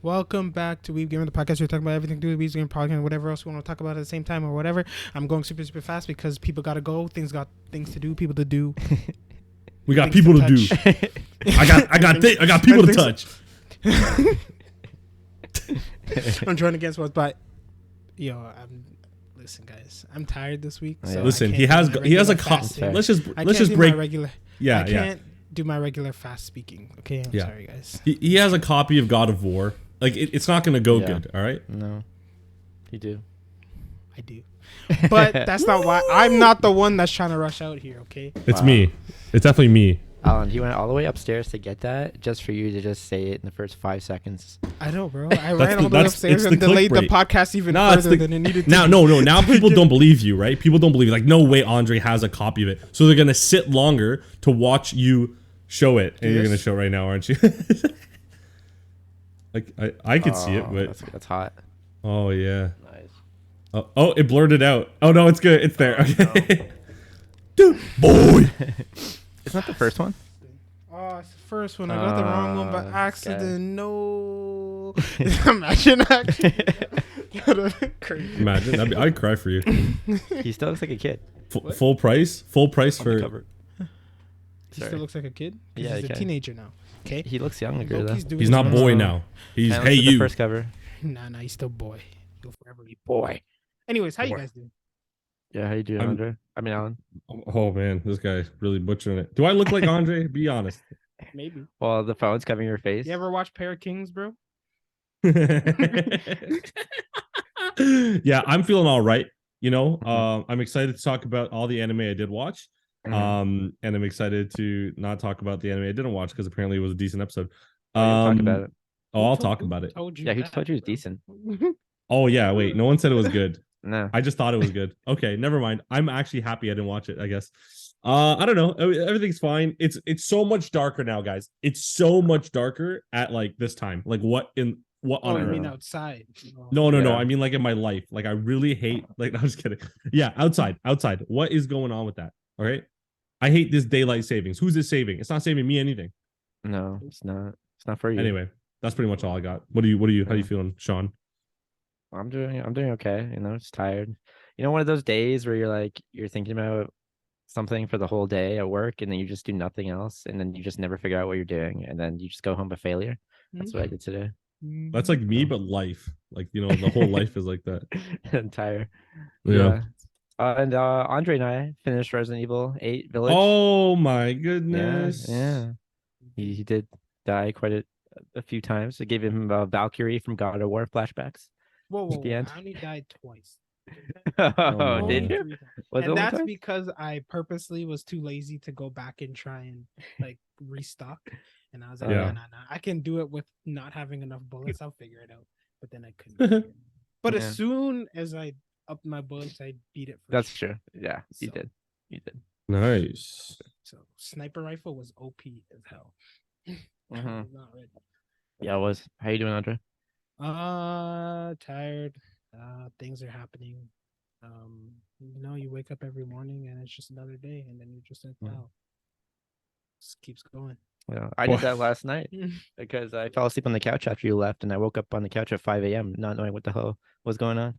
Welcome back to Weeb Gamer, the podcast. We're talking about everything to do with Weeb Gamer, podcast, and whatever else we want to talk about at the same time or whatever. I'm going super fast because people gotta go. Things got things to do. People to do. We got people to do. I got people to touch. I'm trying against what's but listen, guys. I'm tired this week. So listen, he has a let's just break regular. Yeah, I can't do my regular fast speaking. Okay, I'm sorry, guys. He has a copy of God of War. Like it's not gonna go good. All right. No, you do. I do, but that's not why. I'm not the one that's trying to rush out here. Okay, it's me. It's definitely me. Alan, he went all the way upstairs to get that just for you to just say it in the first 5 seconds. I know, bro. I ran all the way upstairs and delayed the podcast even further than it needed to. Now people don't believe you, right? People don't believe you. Like, no way Andre has a copy of it. So they're gonna sit longer to watch you show it, and you're gonna show it right now, aren't you? Like I could see it, but that's hot. Oh yeah. Nice. Oh, it blurred it out. Oh no, it's good. It's there. Okay. No. Dude, boy. Isn't that the first one? Oh, it's the first one. I got the wrong one by accident. No. Imagine Imagine. I'd cry for you. He still looks like a kid. Full price for. He still looks like a kid. Yeah, he's a teenager now. Okay. He looks younger though. He's not boy now. He's hey you. The first cover. Nah, he's still boy. He'll forever be boy. Anyways, how you guys doing? Yeah, how you doing, Andre? I mean, Alan. Oh man, this guy's really butchering it. Do I look like Andre? Be honest. Maybe. Well, the phone's covering your face. You ever watch Pair of Kings, bro? Yeah, I'm feeling all right. You know, I'm excited to talk about all the anime I did watch. And I'm excited to not talk about the anime I didn't watch because apparently it was a decent episode. Talk about it. I'll talk about it. Yeah, who told you it was decent? Oh yeah, wait. No one said it was good. No, I just thought it was good. Okay, never mind. I'm actually happy I didn't watch it, I guess. I don't know. Everything's fine. It's so much darker now, guys. It's so much darker at like this time. Like what on I mean outside. No. I mean like in my life. Like I really hate like I'm just kidding. Yeah, outside. What is going on with that? All right. I hate this daylight savings. Who's it saving? It's not saving me anything. No, it's not. It's not for you. Anyway, that's pretty much all I got. How are you feeling, Sean? I'm doing okay. You know, just tired. You know, one of those days where you're thinking about something for the whole day at work, and then you just do nothing else, and then you just never figure out what you're doing, and then you just go home a failure. That's what I did today. That's like me, but life. Like, you know, the whole life is like that. Entire. Yeah. And Andre and I finished Resident Evil 8 Village. Oh my goodness. Yeah. He did die quite a few times. I gave him Valkyrie from God of War flashbacks. Whoa. At the end. I only died twice. Oh, did you? And that's because I purposely was too lazy to go back and try and like restock. And I was like, nah. I can do it with not having enough bullets. I'll figure it out. But then I couldn't. But as soon as I upped my bullets, I beat it. That's true. Yeah, you did. Nice. So sniper rifle was OP as hell. Not ready. Yeah, it was. How you doing, Andre? Tired. Things are happening. You know, you wake up every morning and it's just another day, and then you just like, wow, just keeps going. Yeah, I did that last night because I fell asleep on the couch after you left, and I woke up on the couch at 5 a.m. not knowing what the hell was going on.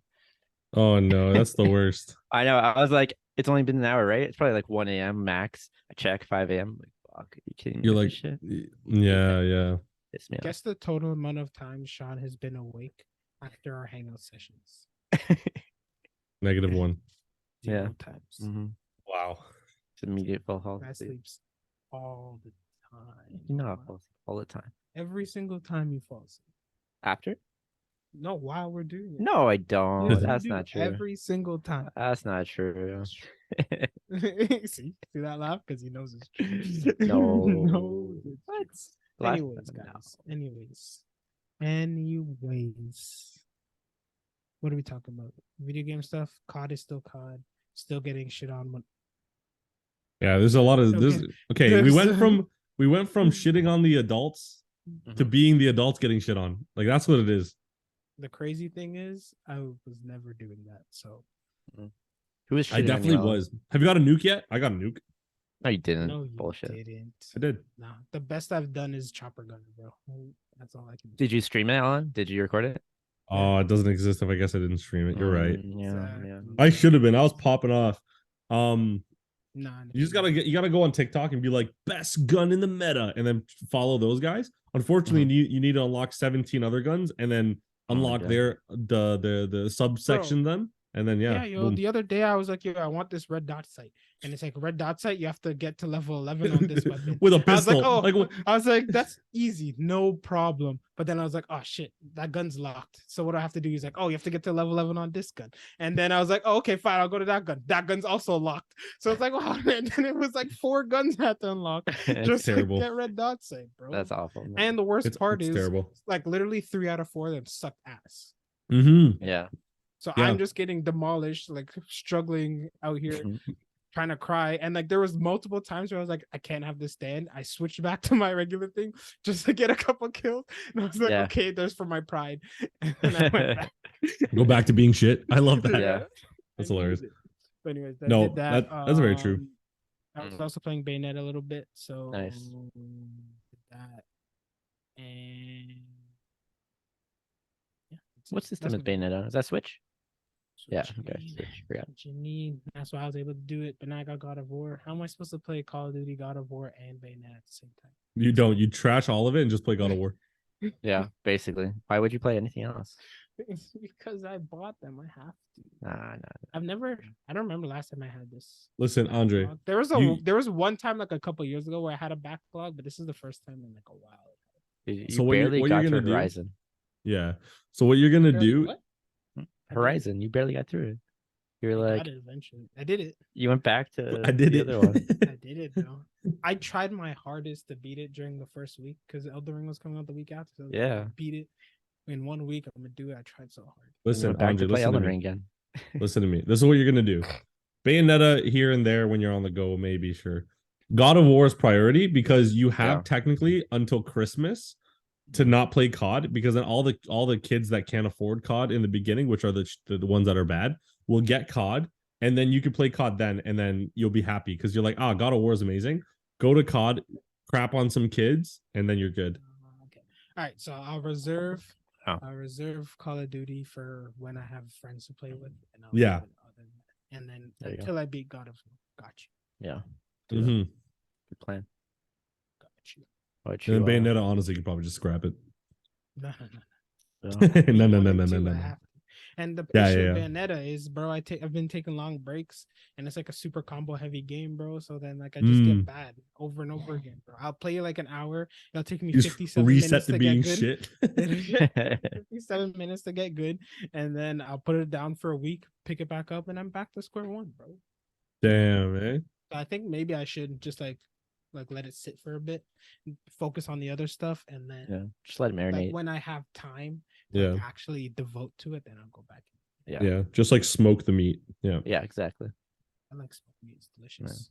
Oh no, that's the worst. I know. I was like, it's only been an hour, right? It's probably like 1 a.m. max. I check 5 a.m. Like, fuck, are you kidding me? You're like, shit? Yeah. Guess the total amount of time Sean has been awake after our hangout sessions. -1. Yeah. Times. Wow. It's immediate full health. I sleeps all the time. You know, I fall asleep all the time. Every single time you fall asleep. After? No, while we're doing it. No, I don't. Yes, That's not true. Every single time. That's not true. See that laugh? Because he knows it's true. No. No. What? Anyways, guys. Anyways. What are we talking about? Video game stuff? COD is still COD. Still getting shit on. Yeah, there's a lot of this. Okay, we went from shitting on the adults to being the adults getting shit on. Like that's what it is. The crazy thing is, I was never doing that. So, who is? I definitely was. Have you got a nuke yet? I got a nuke. No, you didn't. No, you Bullshit. didn't. I did. No, the best I've done is chopper gun, bro. That's all I can do. Did you stream it, Alan? Did you record it? Oh, it doesn't exist if I guess I didn't stream it. You're right. Yeah. I should have been. I was popping off. Nah, You just gotta go on TikTok and be like best gun in the meta, and then follow those guys. Unfortunately, you need to unlock 17 other guns and then unlock the subsection then, and then yo, boom. the other day I was like, yo, I want this red dot sight, and it's like red dot sight. You have to get to level 11 on this weapon with a pistol. I was like, that's easy, no problem. But then I was like, oh shit, that gun's locked. So what do I have to do? He's like, oh, you have to get to level 11 on this gun. And then I was like, oh, okay, fine, I'll go to that gun. That gun's also locked. So it's like, wow, and then it was like 4 guns I had to unlock just terrible. to get red dot sight, bro. That's awful. Man. And the worst part is terrible. like literally 3 out of 4 of them sucked ass. Yeah. So I'm just getting demolished, like struggling out here, trying to cry. And like there was multiple times where I was like, I can't have this stand. I switched back to my regular thing just to get a couple kills. And I was like, okay, there's for my pride. And I went back. Go back to being shit. I love that. Yeah. That's hilarious. But anyways, that's very true. I was also playing Bayonetta a little bit. So nice. That and what system is Bayonetta? Is that Switch? Yeah, Switch. okay. Switch. Forgot. What you need. That's why I was able to do it. But now I got God of War. How am I supposed to play Call of Duty, God of War, and Bayonetta at the same time? You don't. You trash all of it and just play God of War. Yeah, basically. Why would you play anything else? It's because I bought them. I have to. Nah. I don't remember last time I had this. Listen, Andre. There was one time like a couple years ago where I had a backlog, but this is the first time in like a while. You barely got through Horizon. Yeah. So what you're gonna do? What? Horizon, you barely got through it. You're like, eventually. I did it. You went back to I did the it. other one. I did it, bro. I tried my hardest to beat it during the first week because Elden Ring was coming out the week after. So yeah. Beat it in 1 week. I'm gonna do it. I tried so hard. Listen, Andre, play Elden Ring again. Listen to me. This is what you're gonna do. Bayonetta here and there when you're on the go, maybe sure. God of War is priority because you have technically until Christmas to not play COD, because then all the kids that can't afford COD in the beginning, which are the ones that are bad, will get COD, and then you can play COD then, and then you'll be happy because you're like, God of War is amazing. Go to COD, crap on some kids, and then you're good. Okay. All right. So I'll reserve Call of Duty for when I have friends to play with. And I'll and then until I beat God of War. Got you. Yeah. Mm-hmm. Good plan. Got you. And then Bayonetta, honestly, you could probably just scrap it. No. No. And the issue with Bayonetta is, bro, I've been taking long breaks, and it's like a super combo heavy game, bro. So then like I just get bad over and over again, bro. I'll play like an hour. It'll take me 57 minutes to get good. 57 minutes to get good, and then I'll put it down for a week, pick it back up, and I'm back to square one, bro. Damn, man. So I think maybe I should just like let it sit for a bit, focus on the other stuff, and then just let it marinate. Like when I have time to actually devote to it, then I'll go back. Yeah, just like smoke the meat. Yeah, exactly. I like smoked meat. It's delicious.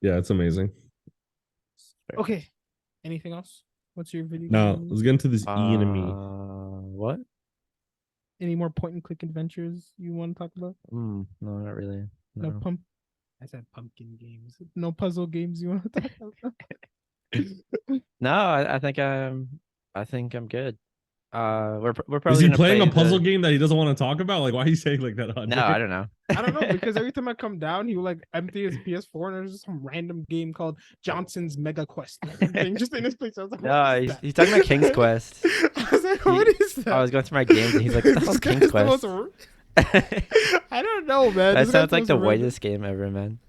Yeah, it's amazing. Okay, anything else? What's your video? No, let's get into this Ian and me. What? Any more point and click adventures you want to talk about? No, not really. No I said pumpkin games. No puzzle games you want to talk about? No, I think I'm good. We're probably is he playing a puzzle game that he doesn't want to talk about? Like, why are you saying like that? No, I don't know. I don't know, because every time I come down, he will like empty his PS4 and there's just some random game called Johnson's Mega Quest just in his place. I was like, no, he's talking about King's Quest. I was like, what is that? I was going through my games and he's like, what the hell's King's Quest? I don't know, man. That sounds like the whitest game ever, man.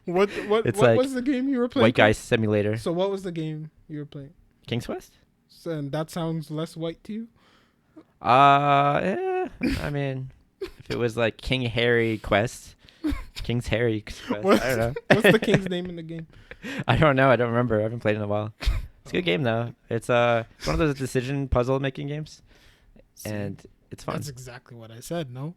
What was the game you were playing? White Guy Simulator. So what was the game you were playing? King's Quest? So, and that sounds less white to you? I mean, if it was like King Harry Quest, King's Harry Quest, I don't know. What's the king's name in the game? I don't know. I don't remember. I haven't played in a while. It's a good game though. It's one of those decision puzzle making games, and it's fun. That's exactly what I said. No,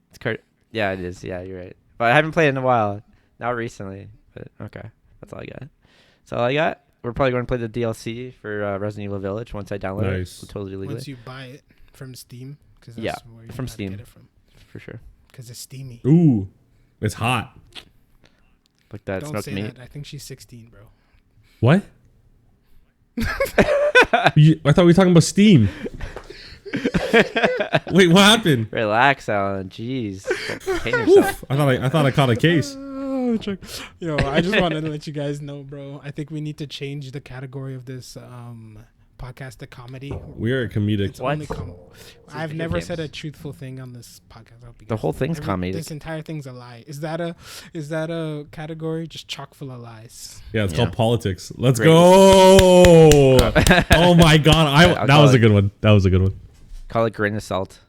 yeah, it is. Yeah, you're right. But I haven't played in a while. Not recently. But okay, that's all I got. That's all I got. We're probably going to play the DLC for Resident Evil Village once I download it. So totally legally. Once you buy it from Steam. From Steam. Get it from. For sure. Because it's steamy. Ooh, it's hot. Like that. Don't say that. I think she's 16, bro. What? I thought we were talking about Steam. Wait, what happened? Relax, Alan. Jeez. Pain yourself. I thought I caught a case. Yo, I just wanted to let you guys know, bro. I think we need to change the category of this podcast to comedy. We are comedic. It's only I've never said a truthful thing on this podcast. The whole thing's comedy. This entire thing's a lie. Is that a category just chock full of lies? Yeah, it's called politics. Let's go. Oh my god, that was a good one. That was a good one. Call it grain of salt.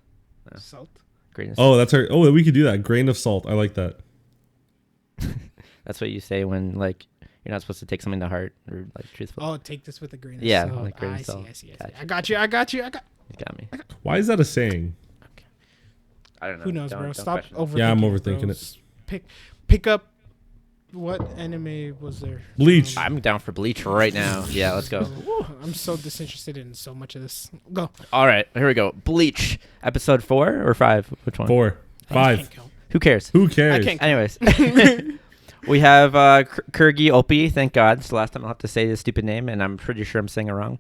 Salt. Grain of salt. Oh, that's her. Oh, we could do that. Grain of salt. I like that. That's what you say when like you're not supposed to take something to heart or like truthful. Oh, take this with a grain of salt. salt. Like grain of salt. I see. I got you. You got me. Why is that a saying? Okay. I don't know. Who knows, bro? Stop overthinking. Yeah, I'm overthinking it. Pick up. What anime was there? Bleach. I'm down for Bleach right now. Yeah, let's go. I'm so disinterested in so much of this. Go. All right, here we go. Bleach, episode 4 or 5? Which one? 4, 5. Who cares? Who cares? Anyways, we have Kurgi Opie. Thank God. It's the last time I'll have to say this stupid name, and I'm pretty sure I'm saying it wrong.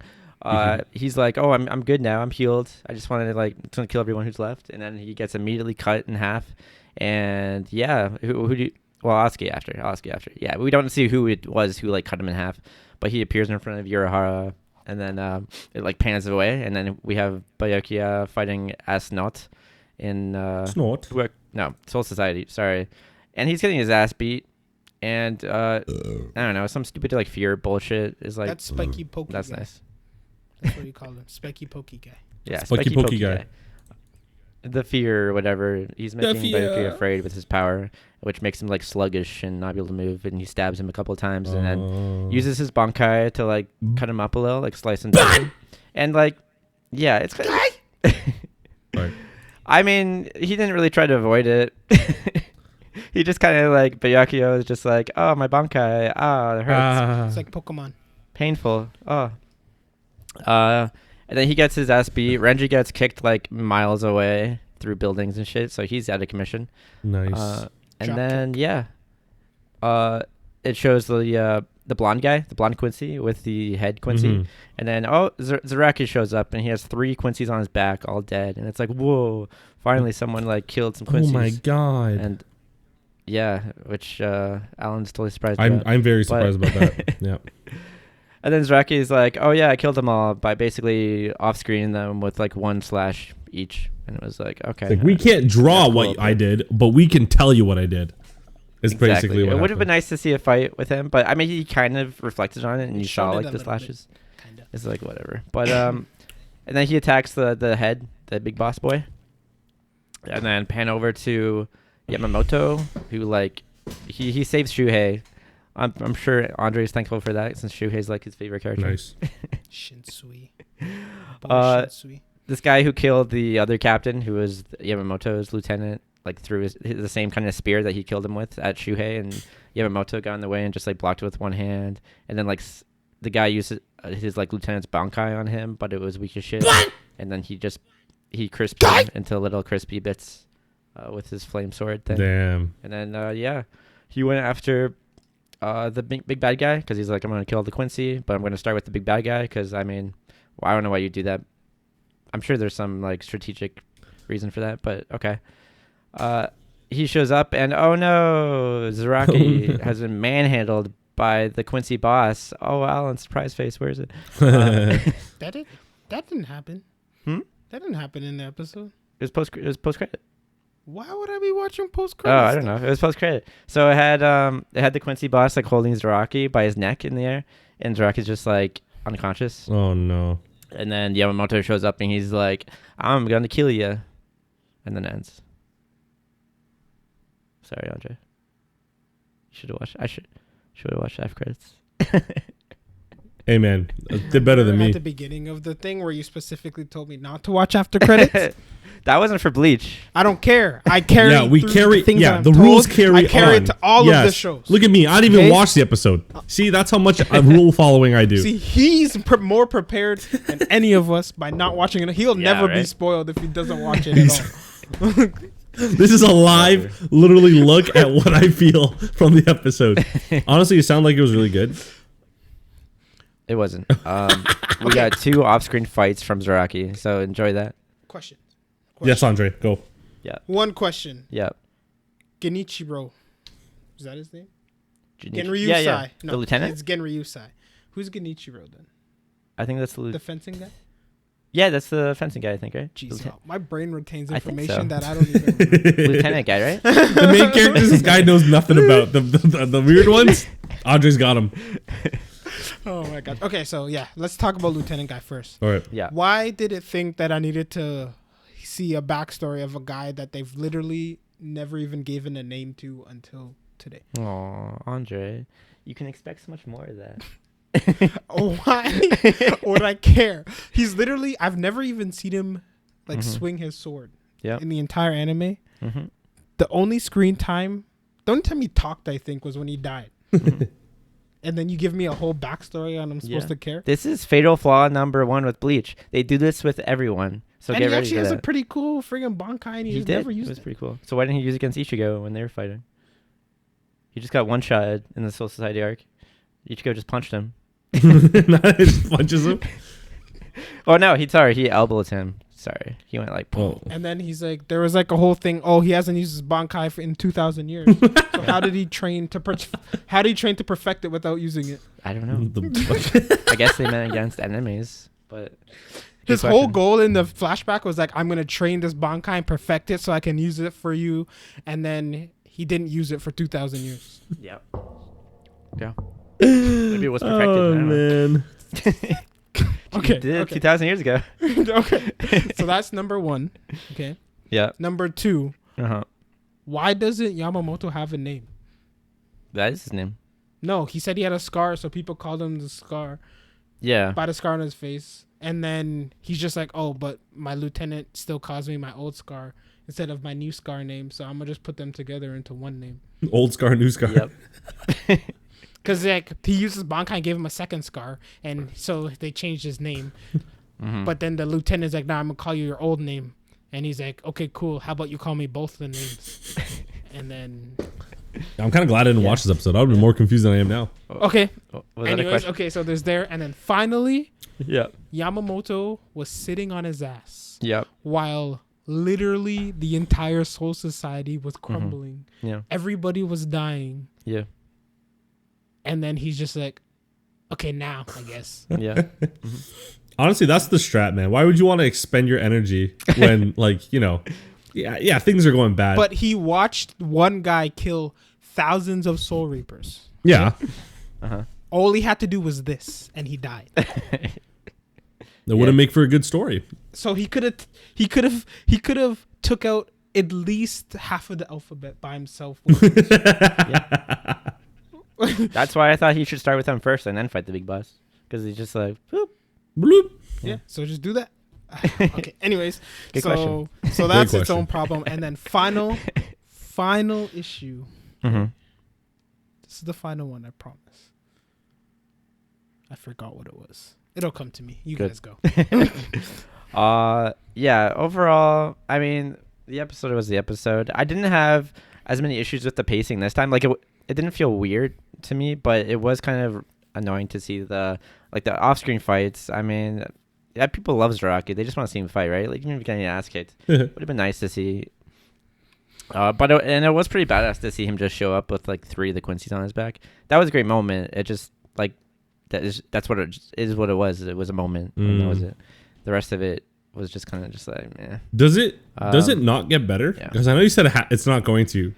He's like, oh, I'm good now. I'm healed. I just wanted to kill everyone who's left, and then he gets immediately cut in half. And yeah, who do you? Well, I'll ask you after. Yeah, we don't see who it was who like cut him in half, but he appears in front of Urahara, and then it like pans away, and then we have Byakuya fighting Asnot in Snort. No, Soul Society. Sorry, and he's getting his ass beat, and I don't know, some stupid like fear bullshit is like that's Spiky Pokey. That's guy. nice. That's what you call him, Spiky Pokey guy. Yeah, Spiky Pokey guy. The fear or whatever. He's making Byakuya afraid with his power, which makes him like sluggish and not be able to move. And he stabs him a couple of times, and then uses his bankai to like cut him up a little, like slice him down. And like, yeah, it's kind of. Right. I mean, he didn't really try to avoid it. He just kind of like Byakuya was just like, oh, my bankai, it hurts. It's like Pokemon. Painful. Oh. And then he gets his ass beat. Renji gets kicked like miles away through buildings and shit, so he's out of commission. Nice. And then it shows the blonde guy, the blonde Quincy with the head Quincy, and then Zaraki shows up and he has 3 Quincy's on his back, all dead, and it's like, whoa! Finally, someone like killed some Quincy's. Oh my god! And yeah, which Alan's totally surprised. I'm very surprised about that. Yeah. And then Zaraki is like, oh yeah, I killed them all by basically off-screening them with like 1 slash each. And it was like, okay. It's like, we can't draw what I did, but we can tell you what I did. Is basically what it would have been nice to see a fight with him, but I mean, he kind of reflected on it, and you saw like the slashes. Kinda. It's like whatever. But and then he attacks the head, the big boss boy, and then pan over to Yamamoto, who like he saves Shuhei. I'm sure Andre's thankful for that, since Shuhei's like his favorite character. Nice. Shinsui. This guy who killed the other captain, who was Yamamoto's lieutenant, like threw the same kind of spear that he killed him with at Shuhei, and Yamamoto got in the way and just like blocked it with one hand. And then like the guy used his like lieutenant's bankai on him, but it was weak as shit. And then he crisped him into little crispy bits with his flame sword thing. Damn. And then he went after the big bad guy, because he's like, I'm gonna kill the Quincy, but I'm gonna start with the big bad guy, because I mean, I don't know why you do that. I'm sure there's some like strategic reason for that, but okay. He shows up and oh no, Zaraki has been manhandled by the Quincy boss. Oh, Alan, surprise face, where is it? That didn't happen. That didn't happen in the episode. It was post credit. Why would I be watching post credit? Oh, I don't know. It was post credit. So it had the Quincy boss like holding Zaraki by his neck in the air, and Zaraki's just like unconscious. Oh no. And then Yamamoto shows up and he's like, I'm gonna kill you, and then ends. Sorry, Andre. You should have watched. I should have watched after credits. Hey man, did better than me. At the beginning of the thing where you specifically told me not to watch after credits. That wasn't for Bleach. I don't care. I carry. Yeah, we carry. The Yeah, the rules carry. I carry on. it to all of the shows. Look at me. I didn't even watch the episode. See, that's how much rule following I do. See, he's more prepared than any of us by not watching it. He'll never be spoiled if he doesn't watch it at all. This is a live, literally look at what I feel from the episode. Honestly, it sounded like it was really good. It wasn't. We got 2 off-screen fights from Zaraki, so enjoy that. Question. Yes, Andre, go. Yeah. One question. Yep. Genichiro. Is that his name? Genryusai. Yeah. Yeah. No, The lieutenant? It's Genryusai. Who's Genichiro then? I think that's The fencing guy? Yeah, that's the fencing guy, I think, right? Jeez, my brain retains I think information so. that I don't even remember. Lieutenant guy, right? The main characters this guy knows nothing about. The weird ones, Andre's got them. Oh my god. Okay, so yeah, let's talk about Lieutenant Guy first. All right. Yeah. Why did it think that I needed to see a backstory of a guy that they've literally never even given a name to until today? Oh, Andre, you can expect so much more of that. Oh, why would I care? He's literally, I've never even seen him like swing his sword in the entire anime. Mm-hmm. The only time he talked, I think, was when he died. And then you give me a whole backstory on I'm supposed to care. This is fatal flaw number 1 with Bleach. They do this with everyone. So and get he ready actually for has that. a pretty cool friggin' Bankai, and he just did. never used It was it. pretty cool. So why didn't he use it against Ichigo when they were fighting? He just got one shot in the Soul Society arc. Ichigo just punched him. Just punches him. Oh no, he elbowed him. Sorry, he went like. Oh. And then he's like, there was like a whole thing. Oh, he hasn't used his Bankai in 2,000 years. So how did he train to perfect it without using it? I don't know. I guess they meant against enemies, but His whole goal in the flashback was like, I'm gonna train this Bankai and perfect it so I can use it for you. And then he didn't use it for 2,000 years. Yep. Yeah. Maybe it was perfected. Oh I don't know. man. Okay. He did it Okay. 2,000 years ago. Okay. So that's number 1. Okay. Yeah. Number 2. Uh-huh. Why doesn't Yamamoto have a name? That is his name. No, he said he had a scar, so people called him the Scar. Yeah. By the scar on his face. And then he's just like, oh, but my lieutenant still calls me my old Scar instead of my new Scar name, so I'm gonna just put them together into one name. Old Scar, new Scar. Yep. Because like he uses Bankai and gave him a second Scar, and so they changed his name. Mm-hmm. But then the lieutenant's like, nah, I'm gonna call you your old name. And he's like, okay, cool. How about you call me both the names? And then I'm kind of glad I didn't watch this episode. I would have been more confused than I am now. okay. Was that a Anyways, question? okay, so there's there, and then finally, Yeah. Yamamoto was sitting on his ass Yep. while literally the entire Soul Society was crumbling. Yeah. Everybody was dying. Yeah. And then he's just like, okay, now, I guess. Yeah. Honestly, that's the strat, man. Why would you want to expend your energy when, like, you know, yeah, things are going bad. But he watched one guy kill thousands of Soul Reapers. Yeah, Uh-huh. All he had to do was this, and he died. that wouldn't make for a good story. So he could have took out at least half of the alphabet by himself. That's why I thought he should start with them first and then fight the big boss. Because he's just like, boop. Bloop. Yeah. So just do that. Okay. Anyways, Good so that's Great its question. own problem. And then final issue. Mm-hmm. This is the final one, I promise. I forgot what it was. It'll come to me. You Good. guys go. Yeah, overall, I mean, the episode was the episode. I didn't have as many issues with the pacing this time. Like, it didn't feel weird to me, but it was kind of annoying to see the off-screen fights. I mean, yeah, people love Zaraki. They just want to see him fight, right? Like, even if you're getting your ass kicked, would have been nice to see. But it was pretty badass to see him just show up with like 3 of the Quincy's on his back. That was a great moment. It just like that's what it is. What it was. It was a moment. And that was it. The rest of it was just kind of just like, meh. Does it not get better? Yeah. Because I know you said it's not going to.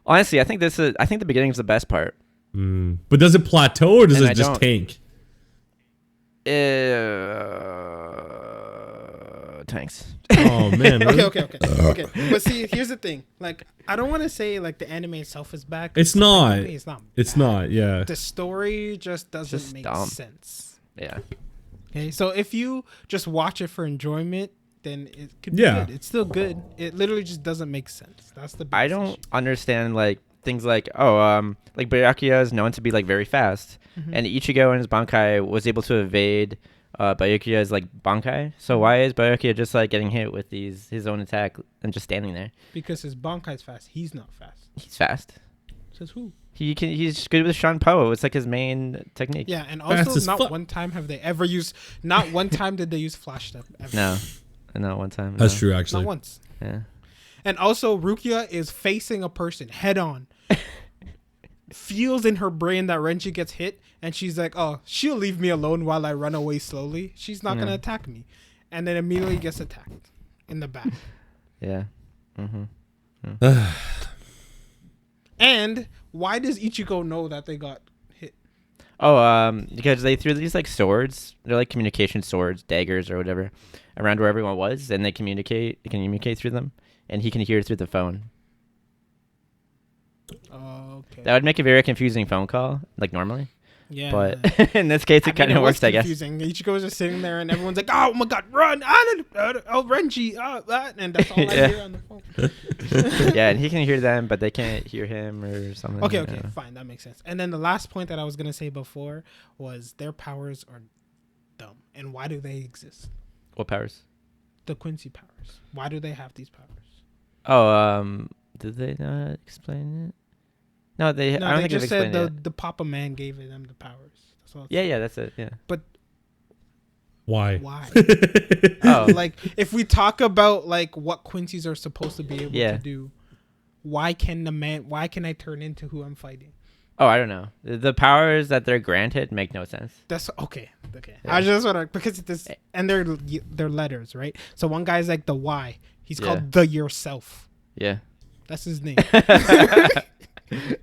Honestly, I think the beginning is the best part. But does it plateau or does And it I just don't- tank? Thanks. Oh man. really? Okay. But see, here's the thing. Like, I don't want to say like the anime itself is bad. 'cause It's not. the anime is not. It's bad. not. Yeah. The story just doesn't Just make dumb. sense. Yeah. Okay, so if you just watch it for enjoyment, then it could be Yeah. good. It's still good. It literally just doesn't make sense. That's the. I biggest don't issue. understand like things like like Byakuya is known to be like very fast, and Ichigo and his Bankai was able to evade Byakuya's like Bankai. So why is Byakuya just like getting hit with his own attack and just standing there? Because his Bankai's fast. He's not fast. He's fast. Says who? He's good with Sean Poe. It's like his main technique. Yeah, and Fast also as not fuck. one time have they ever used. Not one time did they use flash step. Ever. No, not one time. That's no. true, actually. Not once. Yeah. And also, Rukia is facing a person head on. Feels in her brain that Renji gets hit, and she's like, "Oh, she'll leave me alone while I run away slowly. She's not gonna attack me," and then immediately gets attacked in the back. Yeah. Mm-hmm. And why does Ichigo know that they got hit? Oh, because they threw these like swords. They're like communication swords, daggers, or whatever, around where everyone was, and they communicate through them, and he can hear through the phone. Okay. That would make a very confusing phone call, like normally. Yeah. But in this case, it kind of works, I guess. Confusing. Ichigo was just sitting there, and everyone's like, "Oh my god, run! Oh, Renji!" And that's all I hear on the phone. Yeah, and he can hear them, but they can't hear him or something. Okay, fine, that makes sense. And then the last point that I was gonna say before was their powers are dumb, and why do they exist? What powers? The Quincy powers. Why do they have these powers? Oh, did they not explain it? No, I don't They think just they've said explained it. the Papa Man gave them the powers. That's all. Yeah, that's it. Yeah. But Why? Oh, like if we talk about like what Quincy's are supposed to be able to do, why can I turn into who I'm fighting? Oh, I don't know. The powers that they're granted make no sense. That's okay. Yeah. I just want to, because this, and they're letters, right? So one guy's like the Y. He's called the Yourself. Yeah. That's his name.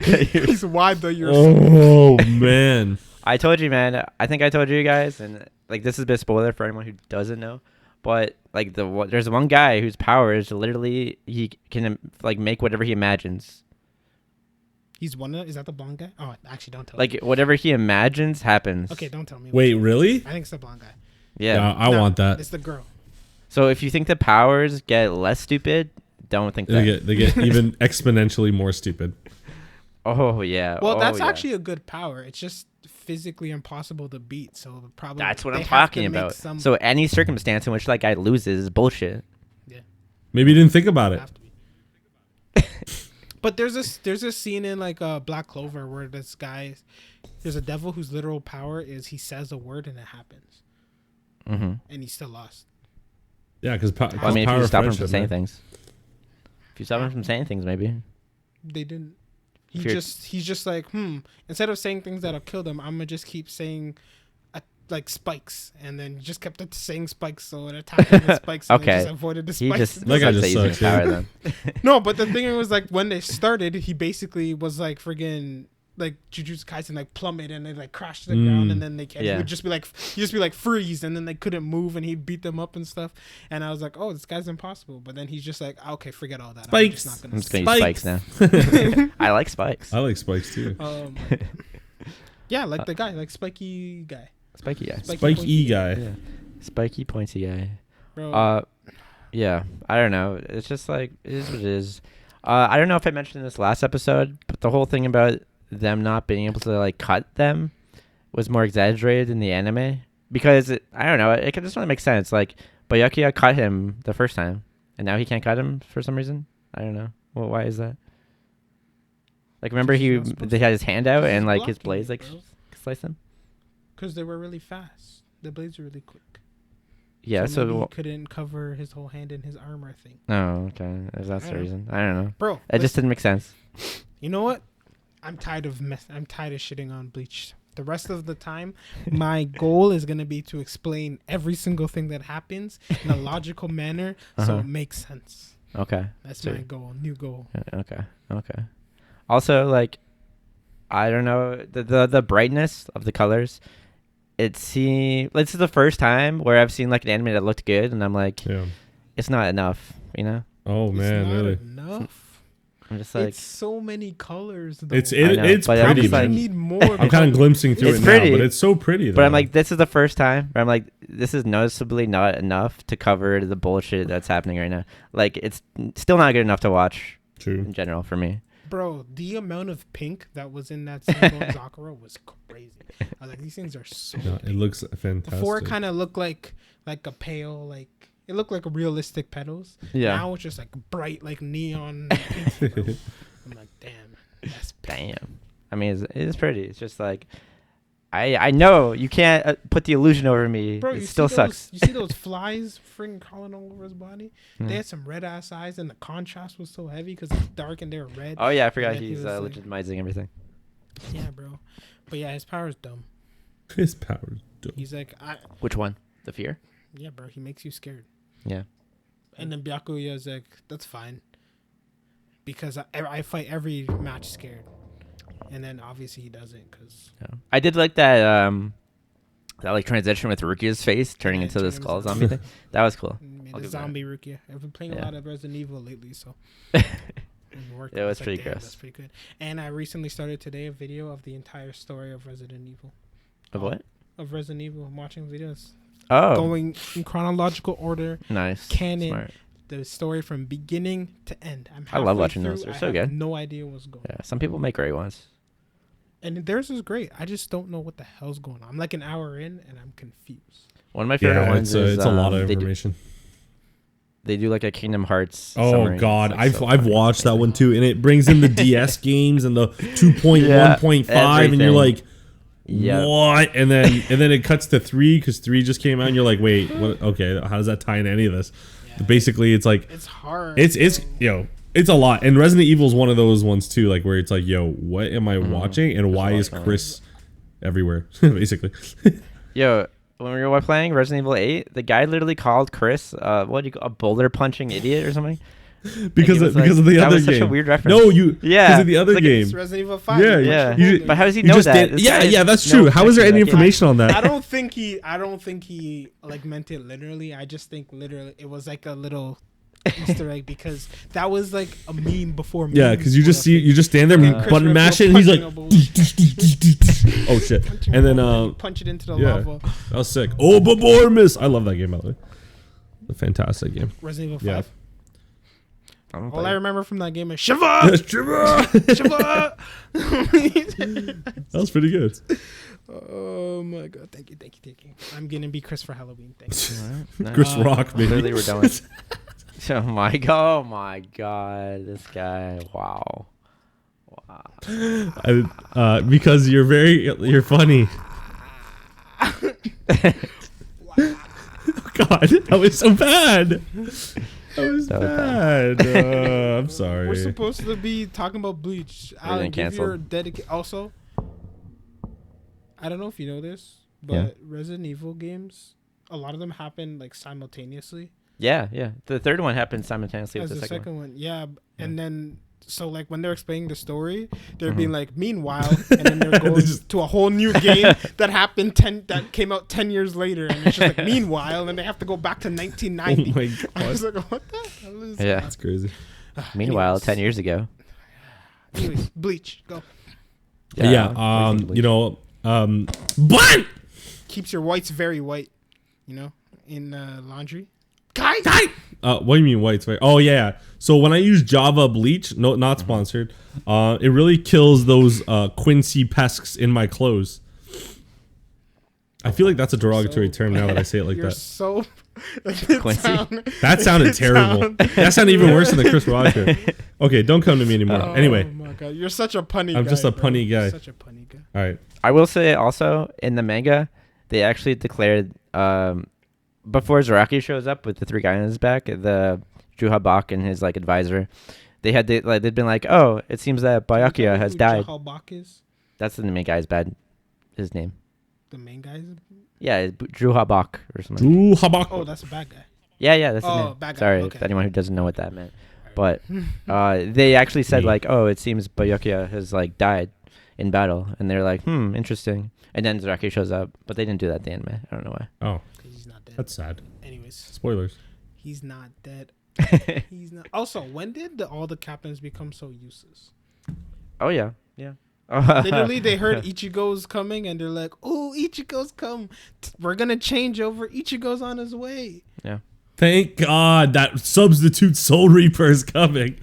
He's Y the Yourself. Oh man. I told you, man. I think I told you guys, and like this is a bit spoiler for anyone who doesn't know. But like there's one guy whose power is literally he can like make whatever he imagines. He's is that the blonde guy? Oh, actually, don't tell me. me. Whatever he imagines happens. Okay, don't tell me. Wait, really? I think it's the blonde guy. Yeah. I want that. It's the girl. So if you think the powers get less stupid, don't think that. They get even exponentially more stupid. Oh, yeah. Well, that's actually a good power. It's just physically impossible to beat. So probably that's what I'm talking about. So any circumstance in which that guy loses is bullshit. Yeah. Maybe you didn't think about it. But there's a scene in like Black Clover where there's a devil whose literal power is he says a word and it happens. Mm-hmm. And he still lost. Yeah, because I mean, if you stop him from saying things. If you stop him from saying things, maybe. They didn't. He's just like, instead of saying things that'll kill them, I'm gonna just keep saying like spikes, and then just kept saying spikes, so it attacked the spikes. And Okay. Just avoided the spikes. He just that guy just sucks. Power, then. No, but the thing was like when they started, he basically was like friggin' like Jujutsu Kaisen like plummet and they like crashed to the ground, and then he would just be like freeze, and then they couldn't move, and he'd beat them up and stuff. And I was like, oh, this guy's impossible. But then he's just like, okay, forget all that. Spikes. I'm just gonna gonna use spikes now. I like spikes. I like spikes too. Yeah, like the guy, like spiky guy. Spiky guy. Spiky guy. Yeah. Spiky pointy guy. Bro. Yeah. I don't know. It's just like it is what it is. I don't know if I mentioned this last episode, but the whole thing about them not being able to like cut them was more exaggerated in the anime because I don't know. It just really makes sense. Like Byakuya cut him the first time, and now he can't cut him for some reason. I don't know. Well, why is that? Like remember they had his hand out and like his blades like sliced him. Because they were really fast. The blades were really quick. Yeah, so he couldn't cover his whole hand in his armor thing. Oh, okay. If that's the reason. I don't know. Bro. It just didn't make sense. You know what? I'm tired of shitting on Bleach. The rest of the time, my goal is going to be to explain every single thing that happens in a logical manner so it makes sense. Okay. That's my goal. New goal. Okay. Also, like, I don't know, the brightness of the colors. This is the first time where I've seen like an anime that looked good, and I'm like, it's not enough, you know? Oh man, it's not really? enough. I'm just like, it's so many colors. Though. It's know, pretty, man. man. Need more. I'm kind of glimpsing through it pretty, now, but it's so pretty. Though. But I'm like, this is the first time where I'm like, this is noticeably not enough to cover the bullshit that's happening right now. Like, it's still not good enough to watch. True. In general, for me. Bro, the amount of pink that was in that single Sakura was crazy. I was like, these things are so it looks fantastic. Before it kind of looked like a pale, like it looked like a realistic petals. Yeah. Now it's just like bright, like neon pink. I'm like, damn, that's pink. Damn. I mean, it is pretty. It's just like I know you can't put the illusion over me. Bro, it still sucks. You see those flies freaking crawling all over his body? Yeah. They had some red ass eyes, and the contrast was so heavy because it's dark and they're red. Oh yeah, I forgot And he's like, legitimizing everything. yeah, bro. But yeah, his power's dumb. His power's dumb. He's like, Which one? The fear? yeah, bro. He makes you scared. Yeah. And then Byakuya is like, that's fine, because I fight every match scared. And then obviously he doesn't, because I did like that like transition with Rukia's face turning into the skull zombie thing. That was cool. made a zombie Rukia. I've been playing a lot of Resident Evil lately, so Yeah, it was pretty gross. That's pretty good. And I recently started today a video of the entire story of Resident Evil. Of what? Of Resident Evil. I'm watching videos. Oh. Going in chronological order. Nice. Canon. Smart. The story from beginning to end. I love watching those. They're so good. No idea what's going on. Yeah, some people make great ones. And theirs is great. I just don't know what the hell's going on. I'm like an hour in and I'm confused. One of my favorite ones is it's a lot of information. They do like a Kingdom Hearts. Oh summary. God, Like I've watched that one too, and it brings in the DS games and the 2.1.5, and you're like, what? And then it cuts to 3 because 3 just came out, and you're like, wait, what? Okay, how does that tie in any of this? Yeah, basically, it's like it's hard. It's it's a lot, and Resident Evil is one of those ones too, like where it's like, yo, what am I watching, and why is Chris everywhere? Basically. Yo, when we were playing Resident Evil 8, the guy literally called Chris, what do you call a boulder punching idiot or something? because of the other game. Such a weird reference. No, because of the other game. It's Resident Evil 5. Yeah. But how does he know that? Yeah, that's true. How is there any information on that? I don't think he like meant it literally. I just think literally it was like a little Easter egg, because that was like a meme before memes. Yeah, because you just stand there, button mash it, and he's like, oh shit, and then punch it into the lava. That was sick. Oh, Babormus! I love that game, by the way. A fantastic game. Resident Evil 5. Yeah. All I remember from that game is Shiva! Shiva! Shiva! That was pretty good. Oh my god! Thank you. I'm gonna be Chris for Halloween. Thank you. Nice. Chris Rock, baby. Literally, we're done. Oh my god, this guy! Wow. Because you're funny. God, that was so bad. That was bad. I'm sorry. We're supposed to be talking about Bleach. Alan, give your Also, I don't know if you know this, but Resident Evil games, a lot of them happen like simultaneously. Yeah. The third one happened simultaneously with the second second one. Yeah, and then so like when they're explaining the story, they're being like, meanwhile, and then they're going to a whole new game that came out 10 years later, and it's just like meanwhile, and they have to go back to 1990. Oh my god! I was like, what the hell is that? That's crazy. Meanwhile, 10 years ago. Anyways, Bleach, go. Yeah. What? Keeps your whites very white, in laundry. What do you mean whites? Oh yeah. So when I use Java Bleach, not sponsored, it really kills those Quincy pests in my clothes. I feel like that's a derogatory term now that I say it like you're that. So Quincy. That sounded terrible. That sounded even worse than the Chris Rock. Okay, don't come to me anymore. Anyway. Oh my god, you're such a punny guy. I'm just a punny guy. You're such a punny guy. All right. I will say also in the manga, they actually declared before Zaraki shows up with the 3 guys on his back, the Juhabak and his like advisor, they'd been like, oh, it seems that Byakuya has died. Juhabak is? That's the main guy's his name. The main guy? Yeah, Juhabak or something. Juhabak. Oh, that's a bad guy. Yeah, that's his name. Bad guy. Sorry, okay. anyone who doesn't know what that meant. But they actually said like, oh, it seems Byakuya has like died in battle, and they're like, interesting. And then Zaraki shows up, but they didn't do that at the end, man. I don't know why. Oh, he's not dead. That's sad. Anyways, spoilers. He's not dead. He's not. Also, when did all the captains become so useless? Oh yeah. Literally, they heard Ichigo's coming, and they're like, "Oh, Ichigo's come! We're gonna change over. Ichigo's on his way." Yeah. Thank God that substitute Soul Reaper is coming.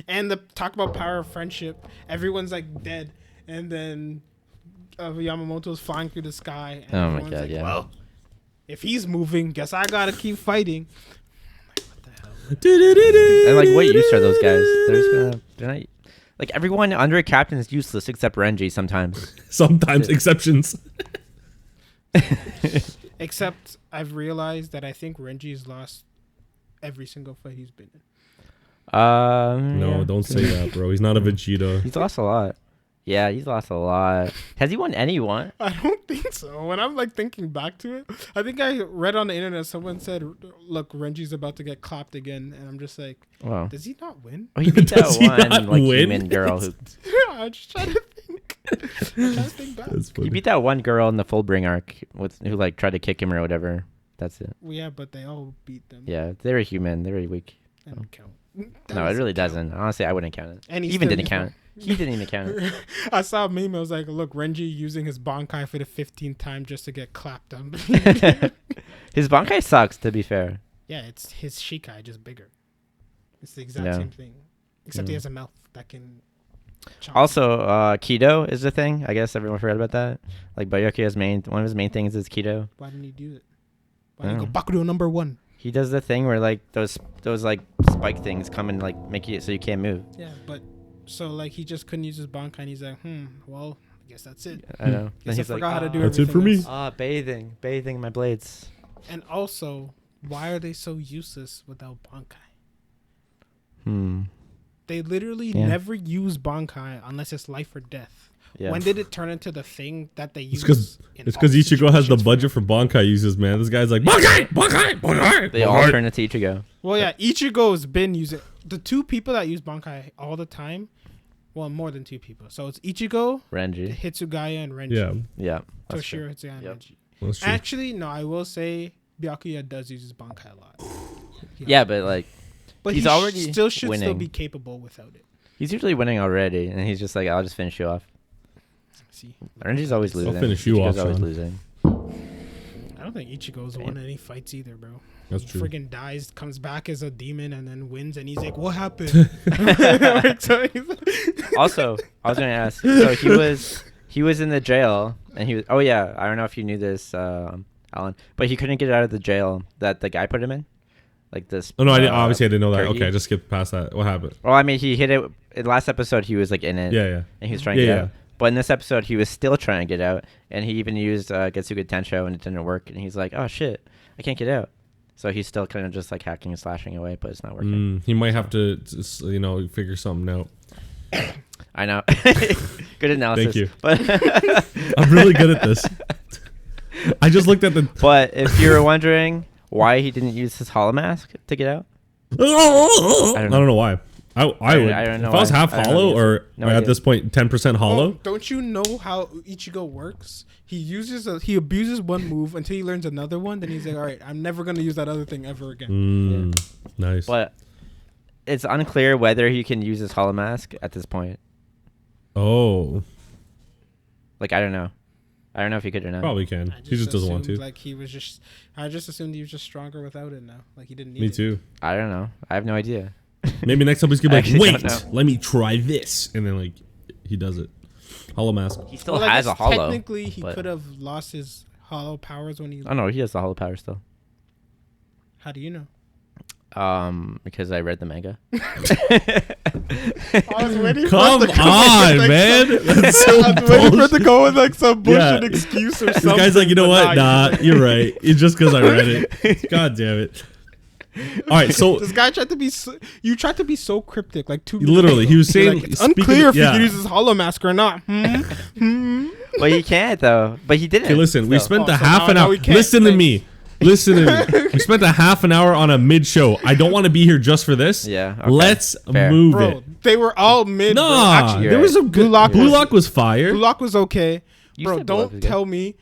And the talk about power of friendship. Everyone's like dead, and then Yamamoto's flying through the sky. And oh my god! like, Yeah. Well, if he's moving, guess I gotta keep fighting. Like, what the hell? And like, what use are those guys? They're not Like everyone under a captain is useless except Renji sometimes. Sometimes exceptions. Except I've realized that I think Renji's lost every single fight he's been in. No, Yeah. don't say that, bro. He's not a Vegeta. He's lost a lot. Yeah, he's lost a lot. Has he won any one? I don't think so. When I'm like thinking back to it, I think I read on the internet someone said, "Look, Renji's about to get clapped again," and I'm just like, Wow. does he not win? Oh, he beat that Does he one not like win? human girl who I'm just trying to think. I'm trying to think back. That's funny. he beat that one girl in the Fullbring arc who like tried to kick him or whatever. That's it. Well, yeah, but they all beat them. Yeah, they were human. They were weak. That don't count. That No, it really count. doesn't. Honestly, I wouldn't count it. And he Even still didn't used count. He didn't even count it. I saw a meme. I was like, "Look, Renji using his Bankai for the 15th time just to get clapped on." His Bankai sucks, to be fair. Yeah, it's his Shikai, just bigger. It's the exact Yeah. same thing, except he Yeah. has a mouth that can. Chomp. Also, keto is the thing. I guess everyone forgot about that. Like Byakuya's one of his main things is keto. Why didn't he do it? Why didn't he Oh. go Bakudo number 1? He does the thing where like those like spike things come and like make you so you can't move. Yeah, but so like he just couldn't use his Bankai, and he's like, well, I guess that's it. I know. Guess I forgot how to do That's it for everything me. else. Bathing my blades. And also, why are they so useless without Bankai? They literally Yeah. never use Bankai unless it's life or death. Yeah. When did it turn into the thing that they use? It's because Ichigo has the budget for Bankai uses, man. This guy's like, Bankai, Bankai, Bankai. They all turn into Ichigo. Well, yeah, Ichigo's been using the two people that use Bankai all the time. Well, more than two people. So it's Ichigo, Renji. Hitsugaya, and Renji. Yeah, Yeah. that's true. Toshiro, Hitsugaya, and Yep. Renji. that's true. Actually, no, I will say Byakuya does use his Bankai a lot. Yeah, but like But he's he already still should winning. be capable without it. he's usually winning already, and he's just like, I'll just finish you off. See, Renji's always losing. finish you Ichigo's off, always Sean. losing. I don't think Ichigo's won any fights either, bro. That's He true. friggin' dies, comes back as a demon, and then wins, and he's like, "What happened?" Like, so he's- Also, I was gonna ask. So he was in the jail, and he was. Oh yeah, I don't know if you knew this, Alan, but he couldn't get out of the jail that the guy put him in, like this. Oh no, obviously I didn't know that. Kirky. Okay, I just skipped past that. What happened? Well, I mean, he hit it in last episode. He was like in it. Yeah, yeah. And he was trying to Yeah, get yeah. out. But in this episode, he was still trying to get out, and he even used Getsuga Tensho, and it didn't work. And he's like, "Oh shit, I can't get out." So he's still kind of just like hacking and slashing away, but it's not working. He might have to, just, figure something out. I know. Good analysis. Thank you. But I'm really good at this. I just looked at the. but if you're wondering why he didn't use his hollow mask to get out, I don't know why. I would. I don't know if I was why. half I don't know hollow the or answer. No at idea. this point 10% hollow. Oh, don't you know how Ichigo works? He abuses one move until he learns another one. Then he's like, "All right, I'm never gonna use that other thing ever again." Nice. but it's unclear whether he can use his hollow mask at this point. Oh, Like I don't know if he could or not. probably can. I He just doesn't want assumed, to. Like I just assumed he was just stronger without it now. Like he didn't need Me it. too. I don't know. I have no idea. Maybe next time he's gonna be I like, actually don't wait, know. let me try this, and then like he does it. Hollow mask. He still Well, I has a guess hollow. Technically, he but- could have lost his hollow powers when he. Oh no, he has the hollow power still. How do you know? Because I read the manga. I was waiting Come on, man. That's so I was waiting for it to bullshit. go with like some bullshit Yeah. excuse or This something. guy's like, you know but what? Nah, you're right. It's just because I read it. God damn it. All right, so This guy tried to be. You tried to be so cryptic, like two. Literally, he was You're saying- like, it's speaking unclear of- if yeah. he could use his hollow mask or not. Well, he can't though. But he didn't. okay, listen, we still. spent Oh, a so half now- an now hour. we can't. Listen to Thanks. me. Listen to me. We spent a half an hour on a mid show. I don't want to be here just for this. Yeah, okay. Let's Fair. move Bro, it. they were all mid. bro. Nah, Actually, you're there right. was some good. Blue Lock Blue was- Lock was fire. Blue Lock was okay. You Bro, said Blue Lock was don't good. tell me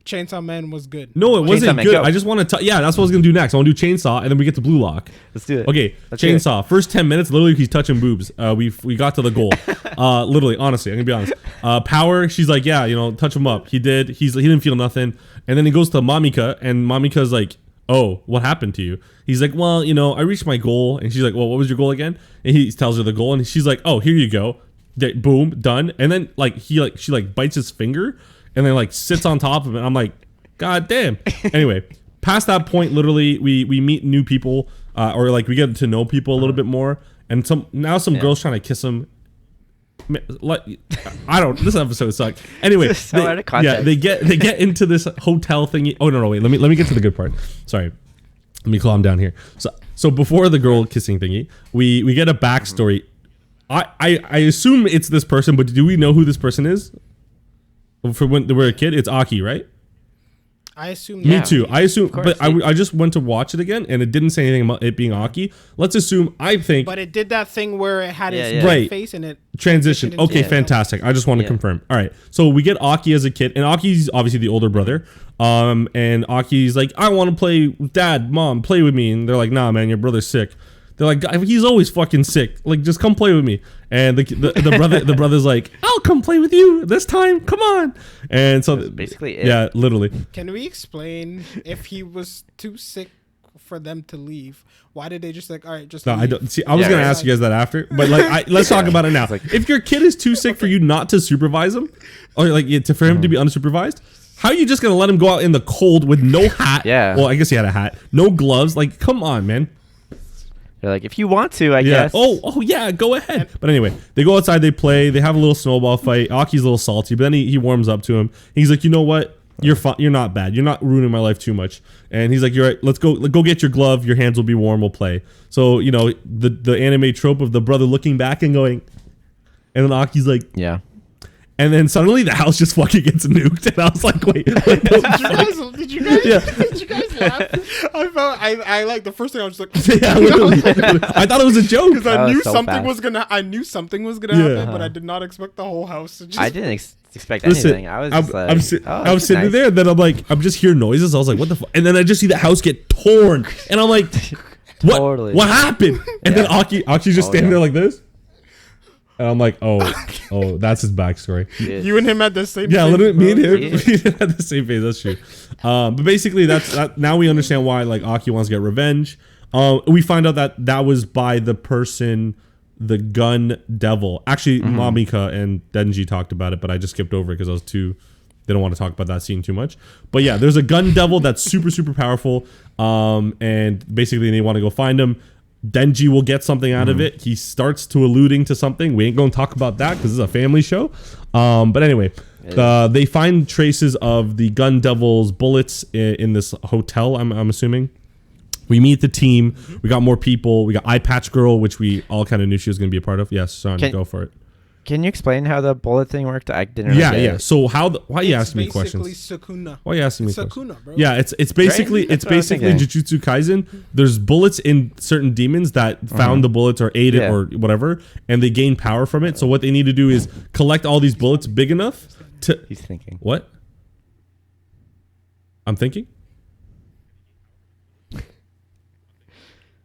Chainsaw Man was good. No, it wasn't Man, good. go. I just want to. Yeah, that's what I was gonna do next. I want to do Chainsaw, and then we get to Blue Lock. Let's do it. Okay, Let's do it. Chainsaw. First 10 minutes, literally, he's touching boobs. We got to the goal. Literally, honestly, I'm gonna be honest. Power. She's like, yeah, touch him up. He did. He didn't feel nothing. And then he goes to Mamika, and Mamika's like, oh, what happened to you? He's like, well, I reached my goal. And she's like, well, what was your goal again? And he tells her the goal, and she's like, oh, here you go. Boom, done. And then she bites his finger, and then sits on top of it. I'm like, god damn. Anyway, past that point, literally, we meet new people, or we get to know people a little bit more. And some girls trying to kiss him. I don't. This episode sucked. Anyway, So out of context. they get into this hotel thingy. Oh no, wait. Let me get to the good part. Sorry. Let me calm down here. So before the girl kissing thingy, we get a backstory. I assume it's this person, but do we know who this person is? For when they were a kid, it's Aki, right? I assume. Me too. I assume, course, but I just went to watch it again, and it didn't say anything about it being Aki. Let's assume. I think. But it did that thing where it had its Right. face and it Transition. transitioned into Okay, the- fantastic. I just want to confirm. All right. So we get Aki as a kid, and Aki's obviously the older brother. And Aki's like, I want to play with Dad, Mom, play with me. And they're like, nah, man, your brother's sick. They're like, he's always fucking sick. Like, just come play with me. And the brother's like, I'll come play with you this time. Come on. And so That's basically it. Yeah, literally. Can we explain if he was too sick for them to leave? Why did they just like, all right, just No, leave? I don't see. I was Yeah, gonna right. ask you guys that after, but like, let's talk about it now. If your kid is too sick for you not to supervise him, or like for him to be unsupervised, how are you just gonna let him go out in the cold with no hat? Yeah. Well, I guess he had a hat, no gloves. Like, come on, man. They're like, if you want to, I Yeah. guess. Oh yeah. Go ahead. But anyway, they go outside. They play. They have a little snowball fight. Aki's a little salty, but then he warms up to him. He's like, you know what? You're fine. You're not bad. You're not ruining my life too much. And he's like, you're right. Let's go get your glove. Your hands will be warm. We'll play. So the anime trope of the brother looking back and going, and then Aki's like, Yeah. and then suddenly the house just fucking gets nuked, and I was like, wait. Did you guys Yeah. did you guys laugh? I like the first thing I was just like, Yeah, literally. I thought it was a joke. because I That was knew so something fast. was gonna Yeah. happen, but I did not expect the whole house to just. I didn't expect Listen, anything. I was just like, I was sitting there, then I'm just hearing noises. I was like, what the fuck? And then I just see the house get torn, and I'm like, what? Totally. What happened? And then Aki's just standing there like this, and I'm like, oh, that's his backstory. You and him had the same. Yeah, face, literally, me and bro. him we had the same face. That's true. But basically, that. Now we understand why like Aki wants to get revenge. We find out that was by the person, the gun devil. Actually, Mamika and Denji talked about it, but I just skipped over it because I was too. They don't want to talk about that scene too much. But yeah, there's a gun devil that's super super powerful. And basically they want to go find him. Denji will get something out of it. He starts to alluding to something. We ain't gonna talk about that because this is a family show. But anyway, they find traces of the gun devil's bullets in this hotel. I'm assuming. We meet the team. We got more people. We got Eye Patch Girl, which we all kind of knew she was going to be a part of. Yes, Son, go for it. Can you explain how the bullet thing worked? I didn't really Yeah, get yeah. it. So why are you It's asking me basically questions? Sukuna. Why are you asking me It's questions? Sukuna, bro. Yeah, it's basically Right? That's what I was thinking. Jujutsu Kaisen. There's bullets in certain demons that found the bullets or ate it or whatever, and they gain power from it. So what they need to do is collect all these bullets big enough to He's thinking. what? I'm thinking.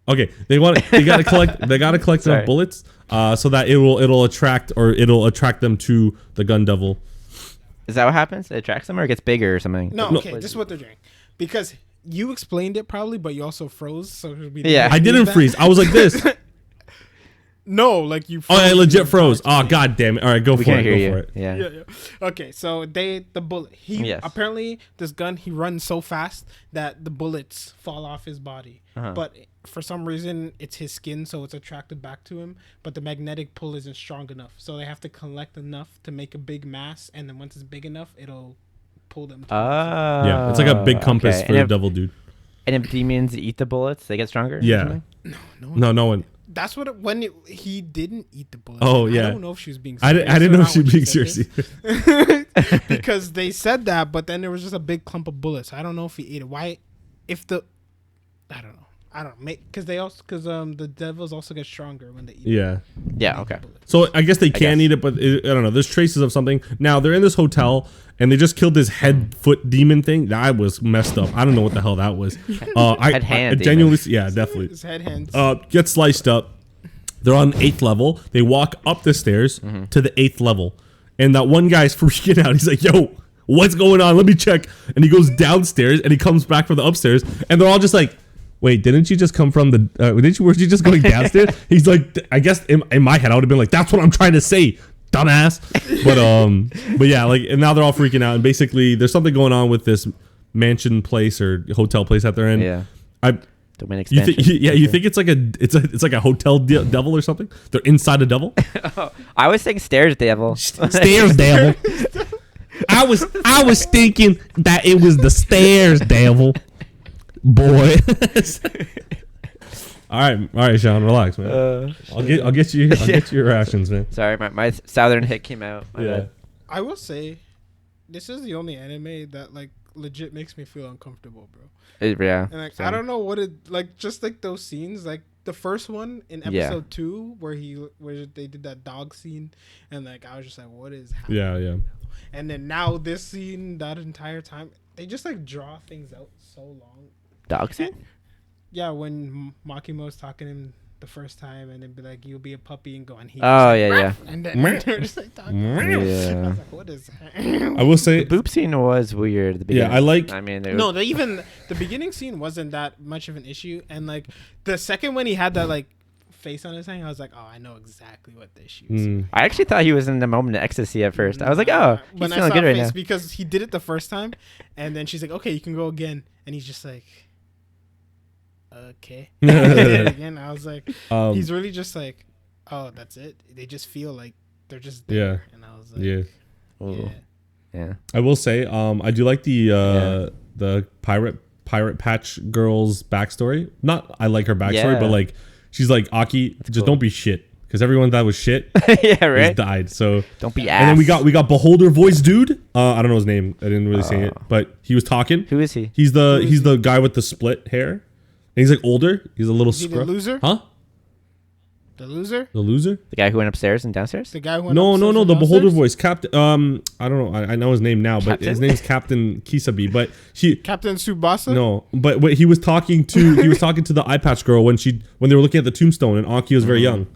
Okay, they gotta collect enough Sorry. bullets so that it'll attract them to the gun devil. Is that what happens? It attracts them or it gets bigger or something? No, okay, this is what they're doing. Because you explained it probably, but you also froze. So it would be Yeah. I didn't freeze. I was like this. No, like you. Oh, I froze legit your froze. body. Oh, god damn it! All right, go We for can't it. hear Go you. for it. Yeah. Yeah. Okay, so the bullet. He apparently this gun he runs so fast that the bullets fall off his body. But for some reason it's his skin, so it's attracted back to him. But the magnetic pull isn't strong enough, so they have to collect enough to make a big mass, and then once it's big enough, it'll pull them. Yeah, it's like a big compass for the devil dude. And if demons eat the bullets, they get stronger? or Yeah. something? No one. That's what he didn't eat the bullet. Oh, yeah. I don't know if she was being. I serious didn't or know not she when was being said serious. this. Because they said that, but then there was just a big clump of bullets. I don't know if he ate it. Why? I don't know. Because the devils also get stronger when they eat. Yeah. Yeah, okay. So I guess they can eat it, but I don't know. There's traces of something. Now they're in this hotel and they just killed this head foot demon thing. That was messed up. I don't know what the hell that was. Head hand I genuinely, yeah, definitely. His head hands. Get sliced up. They're on 8th level. They walk up the stairs to the 8th level, and that one guy's freaking out. He's like, "Yo, what's going on? Let me check." And he goes downstairs and he comes back from the upstairs, and they're all just like, "Wait, didn't you just come from the? Weren't you just going downstairs?" He's like, "I guess in my head I would have been like, that's what I'm trying to say, dumbass." But yeah, like, and now they're all freaking out, and basically there's something going on with this mansion place or hotel place that they're in. Yeah. Domain You expansion. think? Yeah, you think it's like a hotel devil or something? They're inside a devil. I was saying stairs devil. Stairs devil. I was thinking that it was the stairs devil, boy. All right, Sean, relax, man. I'll get you your rations, man. Sorry, my southern hit came out. My bad. I will say, this is the only anime that like legit makes me feel uncomfortable, bro. Yeah. And like same. I don't know what it like. Just like those scenes, like the first one in episode 2, where they did that dog scene, and like I was just like, what is happening? Yeah. And then now this scene, that entire time, they just like draw things out so long. Dog scene? Yeah, when Makimo's talking to him the first time, and then be like, "You'll be a puppy," and go, and he. Yeah. And then they're just like talking. I was like, what is that? I will say, the boop scene was weird at the beginning. yeah, I like. I mean, the beginning scene wasn't that much of an issue, and like the second when he had that like face on his thing, I was like, oh, I know exactly what the issue is. I actually thought he was in the moment of ecstasy at first. I was like, oh, he's when I feeling saw good right face, now. because he did it the first time, and then she's like, okay, you can go again, and he's just like, okay. Again, I was like, he's really just like, oh, that's it. They just feel like they're just there. Yeah. And I was like, Yeah. I will say, I do like the pirate patch girl's backstory. Not I like her backstory, but like she's like, Aki, just don't be shit, because everyone that was shit, yeah, right, died. So don't be ass. And then we got Beholder voice dude. I don't know his name. I didn't really see it, but he was talking. Who is he? He's the guy with the split hair. And he's like older. He's a little Is he the loser? Huh? The loser? The loser? The guy who went upstairs and downstairs? The guy who went No. upstairs and The Beholder downstairs? voice, Captain. I don't know. I know his name now, but his name's Captain Kisabi. But Captain Tsubasa? No, but he was talking to the eye patch girl when they were looking at the tombstone, and Aki was very young.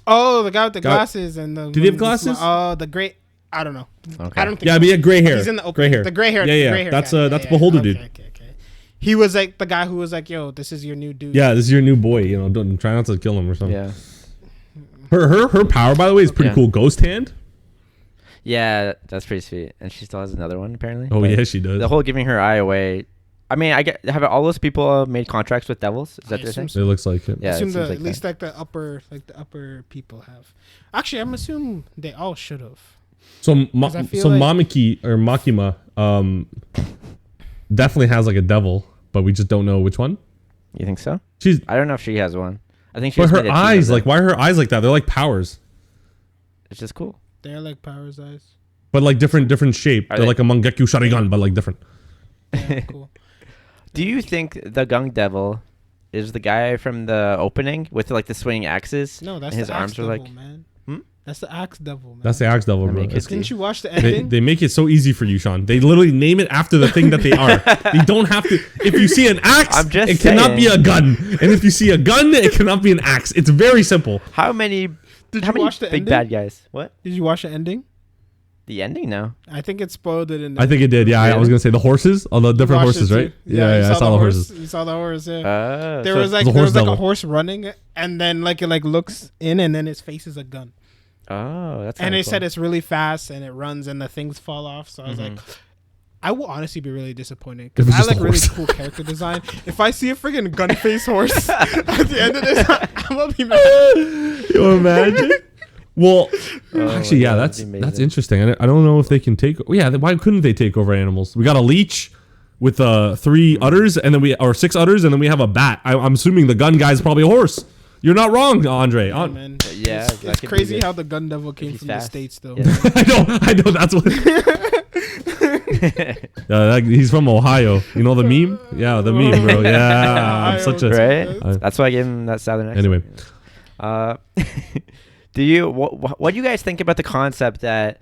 Oh, the guy with the glasses and the. Did he have glasses? Oh, the great. I don't know. Okay. I don't think. Yeah, but he had gray hair. He's in the open. Gray hair. The gray hair. Yeah. Gray hair That's guy. Beholder dude. Okay. He was like the guy who was like, "Yo, this is your new dude." Yeah, this is your new boy. You know, don't try not to kill him or something. Yeah. Her power, by the way, is pretty cool. Ghost hand. Yeah, that's pretty sweet. And she still has another one, apparently. Oh, But yeah, she does. The whole giving her eye away. I mean, have all those people made contracts with devils? Is that their thing? It looks like it. Yeah, I assume it seems at least like the upper people have. Actually, I'm assuming they all should have. So like Mamiki or Makima definitely has like a devil, but we just don't know which one. You think so? I don't know if she has one. I think she. But her eyes, like, why are her eyes like that? They're like powers. It's just cool. They're like Power's eyes. But like different shape. They're like a Mangekyo Sharingan, but like different. Yeah, cool. Do you think the Gung Devil is the guy from the opening with like the swinging axes? No, that's his the arms axe are devil, like. man. That's the axe devil, man. That's the axe devil, bro. Didn't you watch the ending? They make it so easy for you, Sean. They literally name it after the thing that they are. They don't have to. If you see an axe, it cannot be a gun. And if you see a gun, it cannot be an axe. It's very simple. How many watch the big ending? bad guys? What? Did you watch the ending? The ending? No. I think it spoiled it in the I think it did. Yeah, I was gonna say the horses, all the different horses, right? Yeah, I saw the horses. You saw the horse. Yeah. There was like a horse running, and then like it like looks in, and then his face is a gun. Oh, that's. And they cool. said it's really fast, and it runs, and the things fall off. So I was like, I will honestly be really disappointed because I like really cool character design. If I see a friggin' gun face horse at the end of this, I'm gonna be mad. You imagine? Well, actually, yeah, that's interesting. I don't know if they can take. Yeah, why couldn't they take over animals? We got a leech with 3 udders, and then 6 udders, and then we have a bat. I'm assuming the gun guy's probably a horse. You're not wrong, Andre. Yeah, man. Yeah, it's crazy how the gun devil came from the States, though. Yeah. I know. That's what. He's from Ohio. You know the meme? Yeah, the meme, bro. Yeah, I'm such a right. That's why I gave him that southern accent. Anyway, what do you guys think about the concept that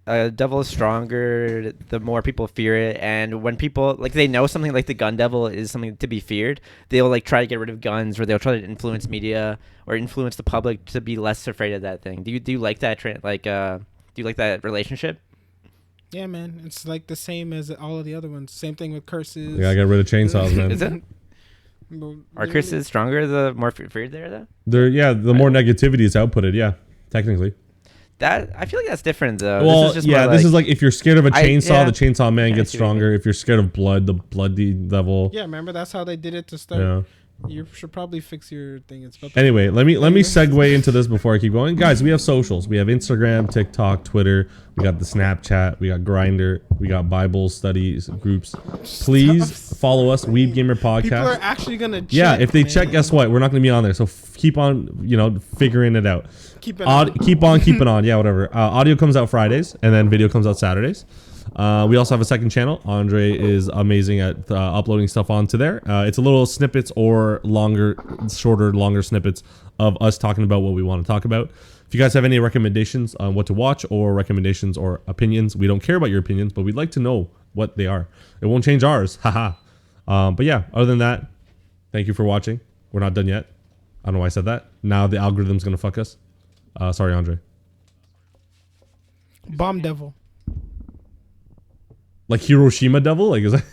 a devil is stronger the more people fear it, and when people like they know something like the gun devil is something to be feared, they'll like try to get rid of guns, or they'll try to influence media or influence the public to be less afraid of that thing. Do you like that do you like that relationship? Yeah, man, it's like the same as all of the other ones. Same thing with curses. Yeah, I got rid of chainsaws, man. Is it? Are curses stronger the more feared there though? The more negativity is outputted. Yeah, technically. That I feel like that's different though. Well, this is just yeah, more this like, is like if you're scared of a chainsaw, the chainsaw man I gets see what you mean. stronger. If you're scared of blood, the bloody devil. Yeah, remember that's how they did it to start. Yeah. You should probably fix your thing. It's Anyway, let me segue into this before I keep going. Guys, we have socials. We have Instagram, TikTok, Twitter. We got the Snapchat. We got Grindr. We got Bible studies groups. Please follow us, Weeb Gamer Podcast. People are actually gonna check. Yeah, if they check, guess what? We're not gonna be on there. So keep on, figuring it out. Keep it on. Keep on keeping on. Yeah, whatever. Audio comes out Fridays, and then video comes out Saturdays. We also have a second channel. Andre is amazing at uploading stuff onto there. It's a little snippets or longer snippets of us talking about what we want to talk about. If you guys have any recommendations on what to watch or recommendations or opinions, we don't care about your opinions, but we'd like to know what they are. It won't change ours. Haha. But yeah, other than that, thank you for watching. We're not done yet. I don't know why I said that. Now the algorithm's going to fuck us. Sorry, Andre. Bomb devil. Like Hiroshima devil? Like, is that?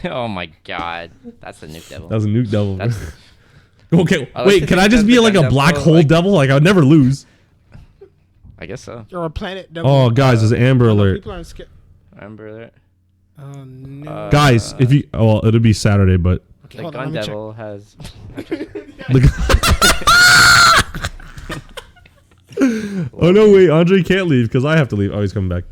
Oh my god, that's a nuke devil. That was a nuke devil. That's, okay, I like wait, to can I think just that's be the like a gun black devil, hole like- devil? Like, I would never lose. I guess so. Or a planet devil. Oh, guys, there's an Amber Alert. People aren't scared. Remember that? Oh no. Guys, if you... Oh, well, it'll be Saturday, but... Okay, The hold on, gun let me check. devil has. Oh, no, wait, Andre can't leave because I have to leave. Oh, he's coming back.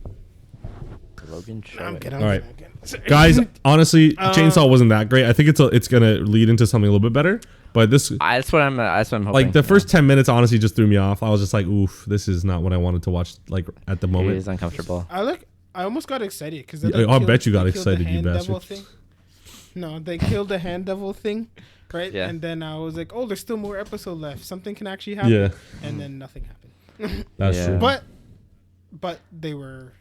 Logan No, I'm Sherman. kidding. All right. I'm kidding. Guys, honestly, Chainsaw wasn't that great. I think it's gonna lead into something a little bit better. But this... That's what I'm hoping. Like, the first 10 minutes, honestly, just threw me off. I was just like, oof, this is not what I wanted to watch, like, at the It moment. is uncomfortable. I almost got excited because Yeah, I bet you got excited, you bastard. Thing. No, they killed the hand devil thing, right? Yeah. And then I was like, oh, there's still more episode left. Something can actually happen. Yeah, And then nothing happened. that's Yeah. true. But they were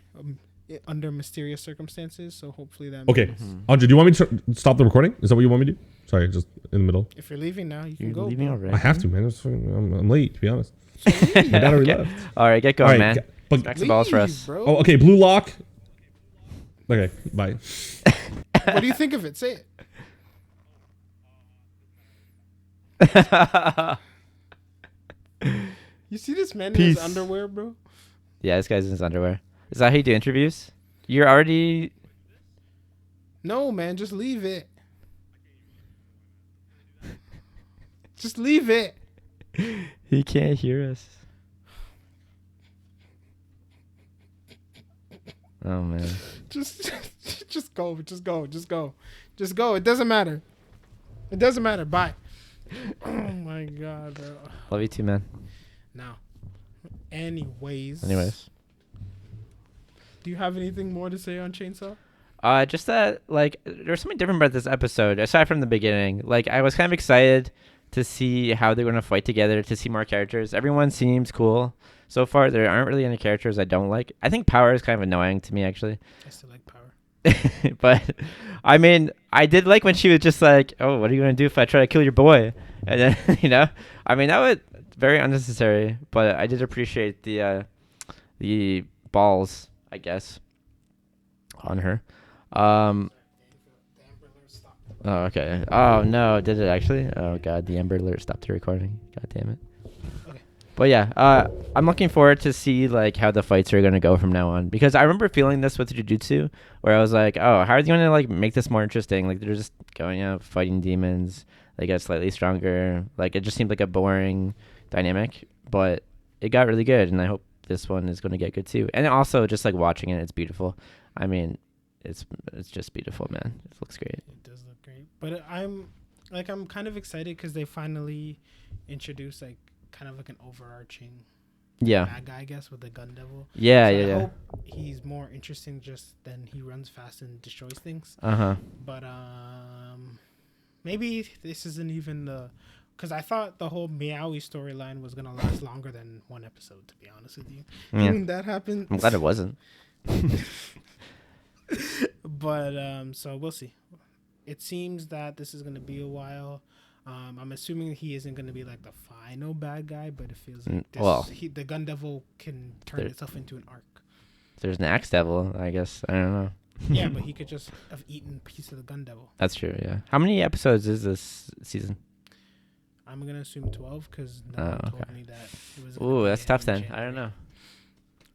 under mysterious circumstances, so hopefully that. Okay, means- Andre, do you want me to stop the recording? Is that what you want me to do? Sorry, just in the middle. If you're leaving now, you can You're go. leaving bro. already. I have to, man. I'm late, to be honest. My dad already Okay. left. All right, get going, All right, man. but Smack some balls for Leave, us. bro. oh, okay, Bluelock. Okay, bye. What do you think of it? Say it. You see this man in his Peace. underwear, bro? Yeah, this guy's in his underwear. Is that how you do interviews? You're already. No, man, just leave it. Just leave it. He can't hear us. Oh man. Just go. Just go. Just go. Just go. It doesn't matter. It doesn't matter. Bye. Oh my god, bro. Love you too, man. Now, anyways. Do you have anything more to say on Chainsaw? Just that like there's something different about this episode aside from the beginning. Like I was kind of excited to see how they're gonna fight together, to see more characters. Everyone seems cool so far. There aren't really any characters I don't like. I think Power is kind of annoying to me actually. I still like Power. But I mean, I did like when she was just like, "Oh, what are you gonna do if I try to kill your boy?" And then I mean that was very unnecessary. But I did appreciate the balls, I guess, on her. Oh, okay. Oh no, did it actually? Oh god, the Amber Alert stopped the recording. God damn it. Okay. But yeah, I'm looking forward to see like how the fights are gonna go from now on, because I remember feeling this with Jujutsu, where I was like, oh, how are they gonna like make this more interesting? Like they're just going out fighting demons, they get slightly stronger. Like it just seemed like a boring dynamic, but it got really good, and I hope this one is gonna get good too. And also just like watching it, it's beautiful. I mean, it's just beautiful, man. It looks great. It does look great, but I'm kind of excited because they finally introduced like kind of like an overarching Yeah. bad guy, I guess, with the gun devil. Yeah, So yeah, I yeah. hope he's more interesting just than he runs fast and destroys things. Uh-huh. But maybe this isn't even the, because I thought the whole Meowie storyline was gonna last longer than one episode. To be honest with you, Yeah. when that happened. I'm glad it wasn't. But so we'll see. It seems that this is gonna be a while. I'm assuming he isn't gonna be like the final bad guy, but it feels like this, well, the gun devil can turn there- itself into an arc. There's an axe devil, I guess. I don't know. Yeah, but he could just have eaten a piece of the gun devil. That's true, yeah. How many episodes is this season? I'm gonna assume 12 because no one told me that it was. Ooh, that's tough then. January. I don't know.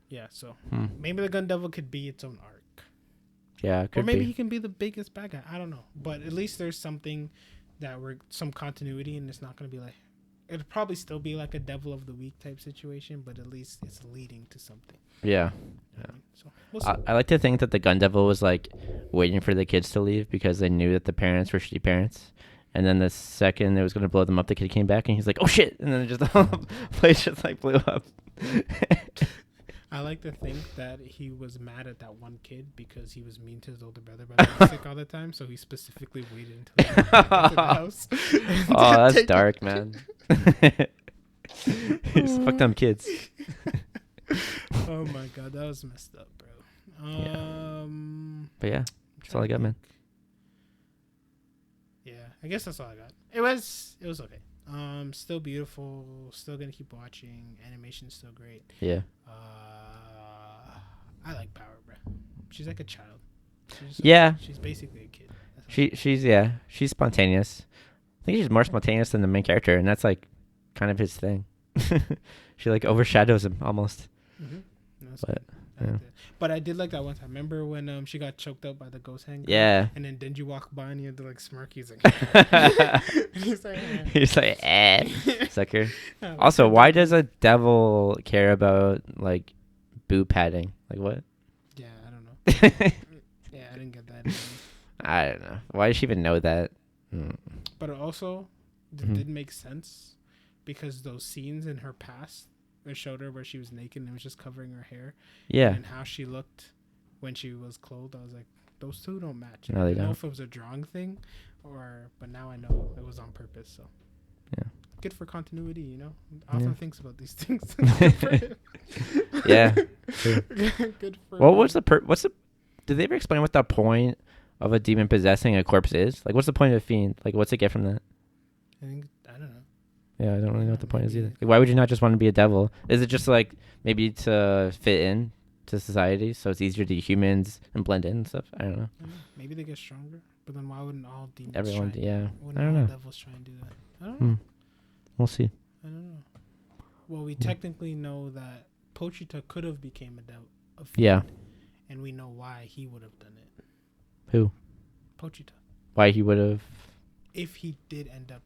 Yeah, so maybe the Gun Devil could be its own arc. Yeah, or maybe he can be the biggest bad guy. I don't know, but at least there's something that we're some continuity, and it's not gonna be like. It'd probably still be like a Devil of the Week type situation, but at least it's leading to something. Yeah. You know what I mean? So we'll see. I like to think that the Gun Devil was like waiting for the kids to leave because they knew that the parents were shitty parents. And then the second it was going to blow them up, the kid came back and he's like, "Oh shit!" And then it just the whole place just like blew up. I like to think that he was mad at that one kid because he was mean to his older brother, but he was sick all the time, so he specifically waited until he got to the house. Oh, that's dark, man. He's fucked them kids. Oh my god, that was messed up, bro. But yeah, that's all I got, man. Yeah, I guess that's all I got. It was okay. Still beautiful. Still gonna keep watching. Animation's still great. Yeah. I like Power, bro. She's like a child. She's basically a kid. She's spontaneous. I think she's more spontaneous than the main character, and that's like kind of his thing. She like overshadows him almost. Mm-hmm. But I did like that one time. Remember when she got choked out by the ghost hand? Yeah. And then Denji walked by and he had to like smirk. He's like, he's like, sucker. Also, why does a devil care about like boob padding? Like what? Yeah, I don't know. Yeah, I didn't get that. I don't know. Why does she even know that? But also, it did make sense because those scenes in her past, they showed her where she was naked and it was just covering her hair. Yeah. And how she looked when she was clothed. I was like, those two don't match. No, they I don't know don't. if it was a drawing thing but now I know it was on purpose. So yeah. Good for continuity, you know? I often thinks about these things. Yeah. Good for did they ever explain what the point of a demon possessing a corpse is? Like, what's the point of a fiend? Like, what's it get from that? I don't know. Yeah, I don't really know what the point is either. Like, why would you not just want to be a devil? Is it just like maybe to fit in to society, so it's easier to humans and blend in and stuff? I don't know. Maybe they get stronger, but then why wouldn't all demons? Everyone, I don't know. Devils try and do that. I don't know. We'll see. I don't know. Well, we technically know that Pochita could have became a fiend. Yeah. And we know why he would have done it. Who? Pochita. Why he would have? If he did end up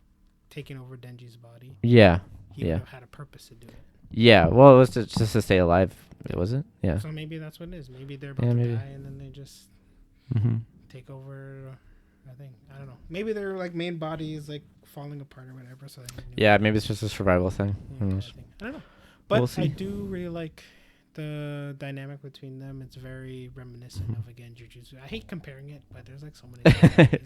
taking over Denji's body. Yeah. He would have had a purpose to do it. Yeah. Well, it was just to stay alive. Was it? Yeah. So maybe that's what it is. Maybe they're about to die and then they just take over. I think. I don't know. Maybe their like main body is like falling apart or whatever. So maybe it's just a survival thing. I don't know. But I do really like the dynamic between them. It's very reminiscent of again Jujutsu. I hate comparing it, but there's like so many.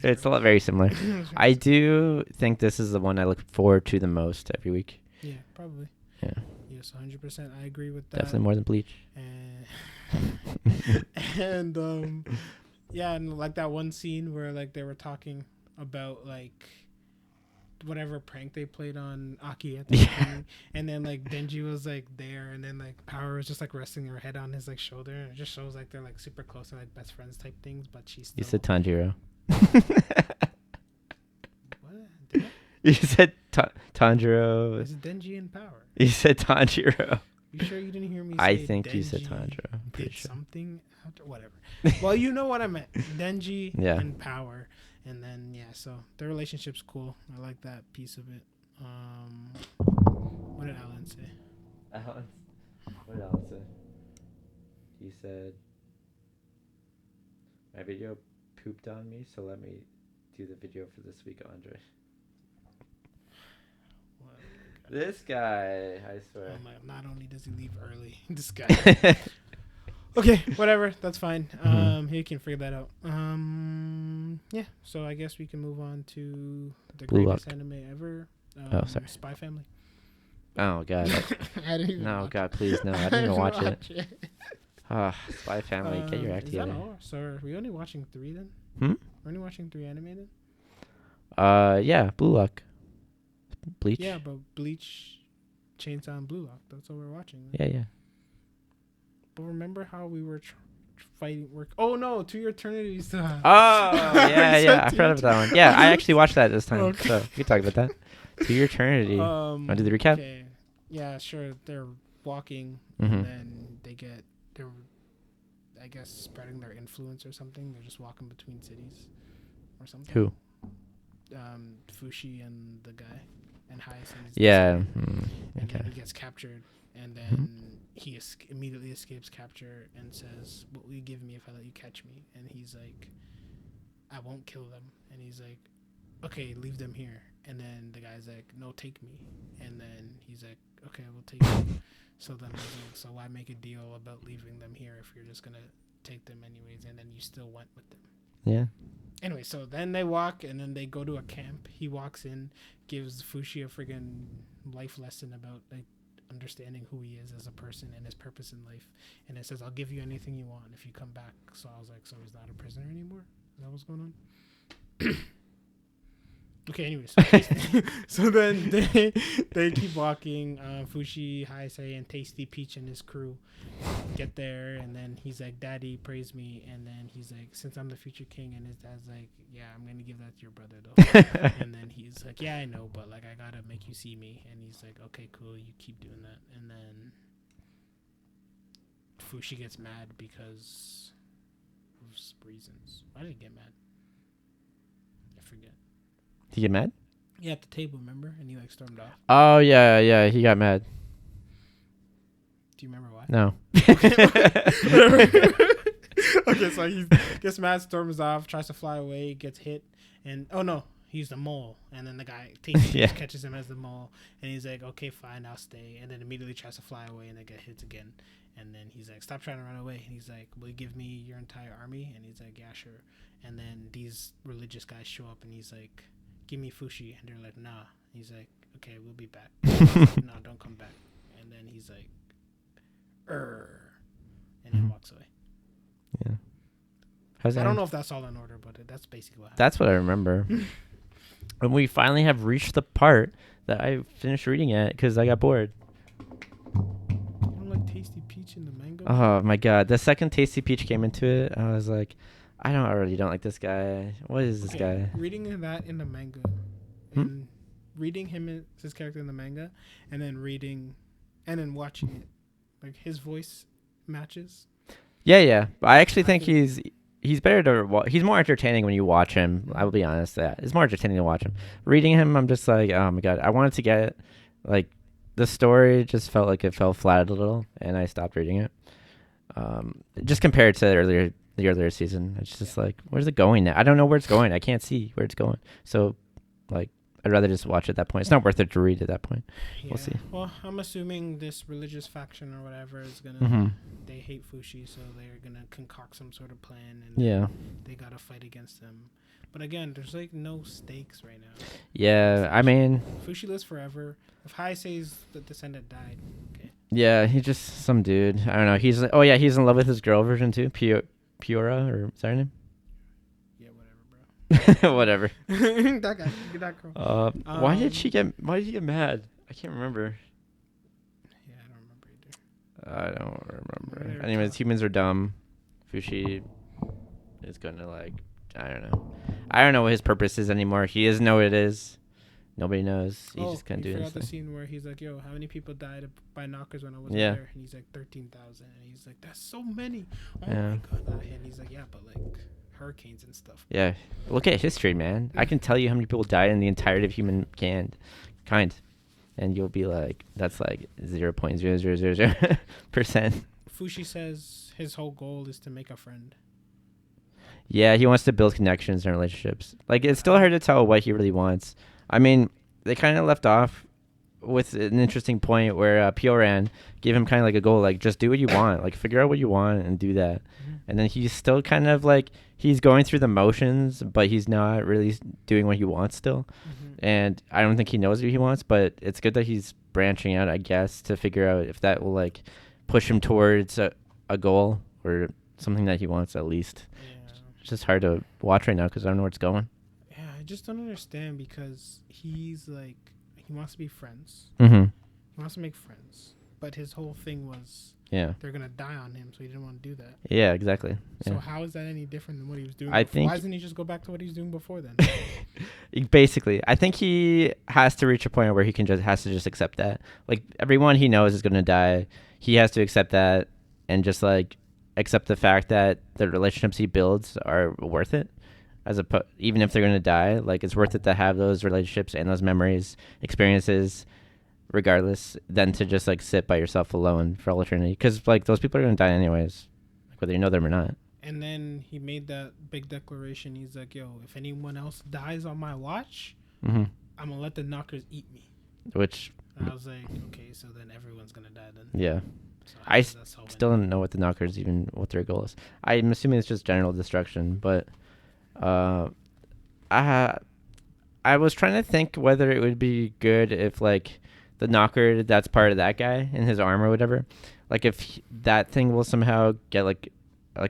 It's a lot very similar. I do think this is the one I look forward to the most every week. Yeah, probably. Yeah. Yes, 100%. I agree with that. Definitely more than Bleach. And yeah, and like that one scene where like they were talking about like whatever prank they played on Aki at the beginning, and then like Denji was like there, and then like Power was just like resting her head on his like shoulder, and it just shows like they're like super close and like best friends type things. But she's still... You said Tanjiro. What? Did I? You said Tanjiro. It's Denji and Power. You said Tanjiro. You sure you didn't hear me? I say think Denji you said Tanjiro. I'm pretty sure. Something after whatever. Well, you know what I meant. Denji and Power. And then so their relationship's cool. I like that piece of it. What did Alan say? What did Alan say? He said, "My video pooped on me, so let me do the video for this week, Andre." This guy, I swear. Not only does he leave early, this guy. Okay, whatever. That's fine. He can figure that out. Yeah. So I guess we can move on to the greatest anime ever. Sorry. Spy Family. Oh God. I didn't even no, watch God, please no. I didn't even watch it. Spy Family, get your act together. So are we only watching 3 then? We're only watching 3 animated. Yeah, Bluelock. Bleach. Yeah, but Bleach, Chainsaw, and Bluelock. That's what we're watching. Right? Yeah. But remember how we were fighting? Oh no, To Your Eternity still. Oh yeah. I forgot about that one. Yeah, I actually watched that this time, so we can talk about that. To your eternity. Want to do the recap? Okay. Yeah, sure. They're walking, Mhm. and then they're, I guess, spreading their influence or something. They're just walking between cities or something. Who? Fushi and the guy, and Hyacinth's Yeah. and Okay. then he gets captured, and then he immediately escapes capture and says, "What will you give me if I let you catch me?" And he's like, "I won't kill them." And he's like, "Okay, leave them here." And then the guy's like, "No, take me." And then he's like, "Okay, we'll take you." So then I was like, "So why make a deal about leaving them here if you're just gonna take them anyways?" And then you still went with them. Yeah. Anyway, so then they walk, and then they go to a camp. He walks in, gives Fushi a friggin' life lesson about like understanding who he is as a person and his purpose in life. And it says, "I'll give you anything you want if you come back." So I was like, "So he's not a prisoner anymore? Is that what's going on?" Okay, anyways. So then they keep walking. Fushi, Haisei, and Tasty Peach and his crew get there, and then he's like, "Daddy, praise me." And then he's like, "Since I'm the future king," and his dad's like, "Yeah, I'm gonna give that to your brother though." And then he's like, "Yeah, I know, but like I gotta make you see me." And he's like, "Okay, cool, you keep doing that." And then Fushi gets mad because of reasons. Why did he get mad? I forget. Did he get mad? Yeah, at the table, remember? And he like stormed off. Oh yeah, he got mad. Do you remember why? No. Okay, so he gets mad, storms off, tries to fly away, gets hit, and oh no, he's the mole. And then the guy catches him as the mole, and he's like, "Okay, fine, I'll stay." And then immediately tries to fly away, and then get hit again. And then he's like, "Stop trying to run away." And he's like, "Will you give me your entire army?" And he's like, "Yeah, sure." And then these religious guys show up, and he's like, "Give me Fushi." And they're like, "Nah." And he's like, "Okay, we'll be back." Like, "No, don't come back." And then he's like, and then walks away. Yeah. I don't know if that's all in order, but that's basically what happened. That's what I remember. And we finally have reached the part that I finished reading it because I got bored. You don't like Tasty Peach in the manga? Oh my god. The second Tasty Peach came into it, I was like, I already don't like this guy. What is this guy? Reading that in the manga, and reading his character in the manga, and then watching it, like his voice matches. Yeah. I actually think he's better to he's more entertaining when you watch him. I will be honest, that it's more entertaining to watch him. Reading him, I'm just like, oh my god, I wanted to get like the story just felt like it fell flat a little, and I stopped reading it. Just compared to the earlier season, it's just like, where's it going now? I don't know where it's going. I can't see where it's going. So, like, I'd rather just watch it at that point. It's not worth it to read at that point. Yeah. We'll see. Well, I'm assuming this religious faction or whatever is gonna. They hate Fushi, so they're gonna concoct some sort of plan, and they gotta fight against them. But again, there's like no stakes right now. Yeah, I mean, Fushi lives forever. If Haisei's the descendant died, okay. Yeah, he's just some dude. I don't know. He's he's in love with his girl version too. Piora, or is that her name? Yeah, whatever, bro. Whatever. That guy, that girl. Why did he get mad? I can't remember. Yeah, I don't remember either. Whatever. Anyways, humans are dumb. Fushi is gonna I don't know what his purpose is anymore. He doesn't know what it is. Nobody knows. He just can't do anything. You forgot the scene where he's like, "Yo, how many people died by knockers when I wasn't there?" And he's like, 13,000. And he's like, "That's so many." Oh my god. And he's like, "Yeah, but like hurricanes and stuff." Yeah. Look at history, man. I can tell you how many people died in the entirety of humankind. And you'll be like, that's like 0.0000%. Fushi says his whole goal is to make a friend. Yeah, he wants to build connections and relationships. Like, it's still hard to tell what he really wants. I mean, they kind of left off with an interesting point where Pioran gave him kind of like a goal, like, just do what you want. Like, figure out what you want and do that. Mm-hmm. And then he's still kind of like, he's going through the motions, but he's not really doing what he wants still. Mm-hmm. And I don't think he knows what he wants, but it's good that he's branching out, I guess, to figure out if that will, like, push him towards a goal or something that he wants at least. Yeah. It's just hard to watch right now because I don't know where it's going. Yeah, I just don't understand because he's like, he wants to be friends. Mm-hmm. He wants to make friends. but his whole thing was they're gonna die on him, so he didn't want to do that. Yeah, exactly. So how is that any different than what he was doing? I before? think Why doesn't he just go back to what he was doing before then? basically, I think he has to reach a point where he has to just accept that. Like everyone he knows is gonna die. He has to accept that and just like accept the fact that the relationships he builds are worth it. Even if they're gonna die, like it's worth it to have those relationships and those memories, experiences, regardless, than to just like sit by yourself alone for all eternity. Because like those people are gonna die anyways, like, whether you know them or not. And then he made that big declaration. He's like, "Yo, if anyone else dies on my watch, I'm gonna let the knockers eat me." Which and I was like, "Okay, so then everyone's gonna die then." Yeah. So I still don't know what the knockers what their goal is. I'm assuming it's just general destruction, but I was trying to think whether it would be good if like the knocker that's part of that guy in his arm or whatever, like if that thing will somehow get like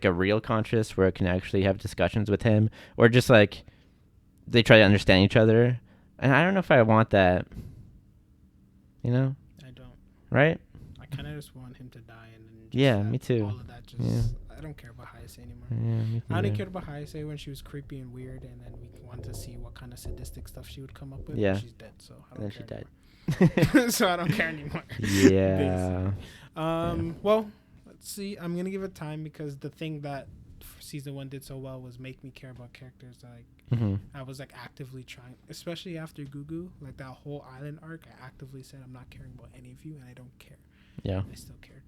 a real conscious where it can actually have discussions with him, or just like they try to understand each other. And I don't know if I want that. You know? I don't. Right? I kind of just want him to die and then just me too. All of that just I don't care about Hayase anymore. Yeah, me I only cared about Hayase when she was creepy and weird, and then we wanted to see what kind of sadistic stuff she would come up with. Yeah. She's dead, so I don't care died. so I don't care anymore. Yeah. Well, let's see. I'm gonna give it time because the thing that season 1 did so well was make me care about characters. Like I was like actively trying, especially after Gugu, like that whole island arc. I actively said I'm not caring about any of you, and I don't care. Yeah. I still cared.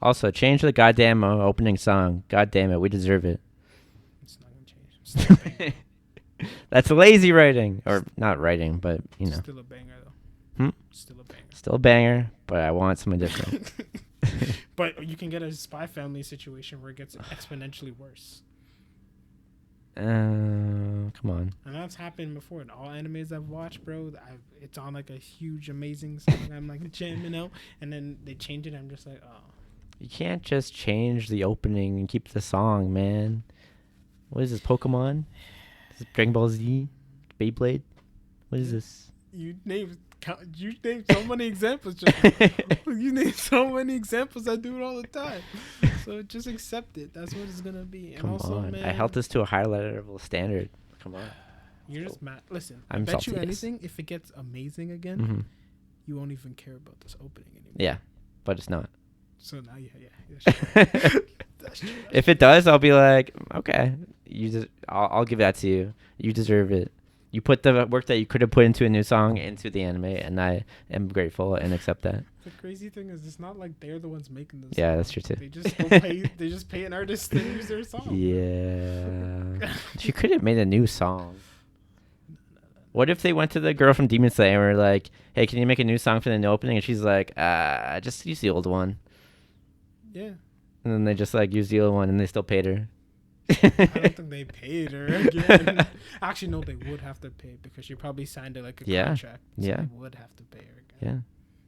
Also, change the goddamn opening song. God damn it, we deserve it. It's not gonna change. It's still a banger. That's lazy writing, or not writing, but you know. Still a banger though. Still a banger. Still a banger, but I want something different. But you can get a Spy Family situation where it gets exponentially worse. Come on. And that's happened before in all animes I've watched, bro. It's on like a huge, amazing song. I'm like jamming out, and then they change it. I'm just like, oh. You can't just change the opening and keep the song, man. What is this, Pokemon? Is this Dragon Ball Z? Beyblade? What is this? You named so many examples. You named so many examples. I do it all the time. So just accept it. That's what it's gonna be. And Come also, on. man, I held this to a higher level standard. Come on. You're just mad. Listen, I'm I bet salty, you yes. anything, if it gets amazing again, you won't even care about this opening anymore. Yeah, but it's not. So now, that's true. If it does, I'll be like, okay, I'll give that to you. You deserve it. You put the work that you could have put into a new song into the anime, and I am grateful and accept that. The crazy thing is, it's not like they're the ones making this. Yeah, song. that's true too. They just go pay. They just pay an artist to use their song. Yeah, she could have made a new song. What if they went to the girl from Demon Slayer and were like, "Hey, can you make a new song for the new opening?" And she's like, just use the old one." Yeah. And then they just like used the old one, and they still paid her. I don't think they paid her again. Actually, no, they would have to pay because she probably signed it like a contract. So they would have to pay her again. Yeah.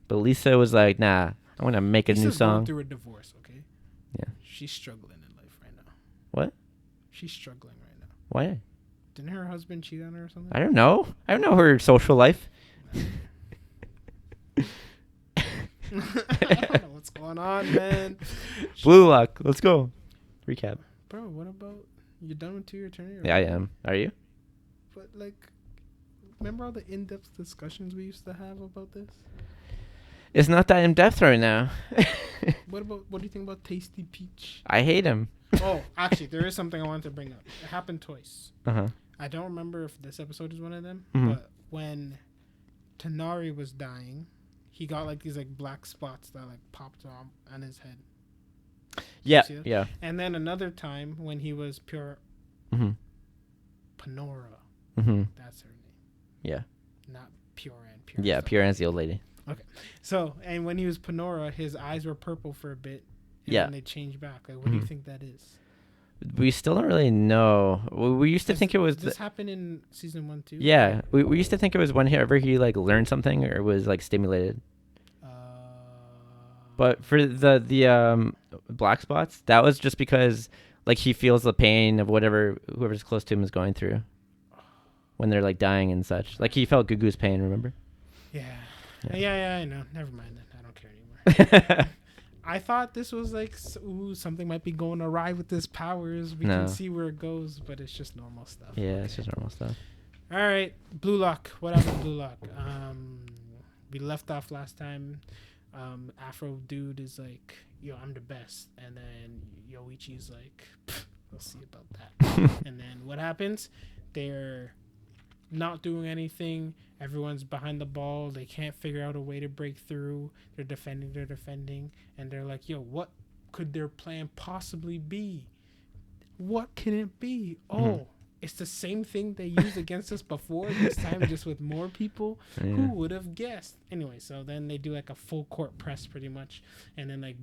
But Lisa was like, nah, I want to make a new song. Going through a divorce, okay? Yeah. She's struggling in life right now. What? She's struggling right now. Why? Didn't her husband cheat on her or something? I don't know. I don't know her social life. I don't know what's going on, man. Bluelock. Let's go. Recap. Bro, what about you done with 2 Year Eternity? Yeah, I am. Are you? But like, remember all the in-depth discussions we used to have about this? It's not that in depth right now. What do you think about Tasty Peach? I hate him. Oh, actually, there is something I wanted to bring up. It happened twice. I don't remember if this episode is one of them, but when Tanari was dying, he got like these like black spots that like popped on his head. Yeah, yeah. And then another time when he was pure Panora. That's her name. Yeah. Not Pure Ann. Pure yeah, Pure Ann's the old lady. Okay. So, and when he was Panora, his eyes were purple for a bit. And then they changed back. Like, what do you think that is? We still don't really know. We used to think it was... This happened in season 1 too? Yeah. We used to think it was whenever he like learned something or was like stimulated. But for the black spots, that was just because like he feels the pain of whoever's close to him is going through when they're like dying and such. Like he felt Gugu's pain, remember? Yeah. Yeah, I know. Never mind then. I don't care anymore. I thought this was like, ooh, something might be going awry with his powers. We can see where it goes, but it's just normal stuff. Yeah, it's just normal stuff. All right, Bluelock. What happened, Bluelock? We left off last time. Afro dude is like, yo, I'm the best, and then Yoichi's like, we'll see about that. And then what happens? They're not doing anything. Everyone's behind the ball. They can't figure out a way to break through. They're defending, and they're like, yo, what could their plan possibly be? What can it be? Oh, it's the same thing they used against us before, this time just with more people. Yeah. Who would have guessed? Anyway, so then they do like a full court press pretty much, and then like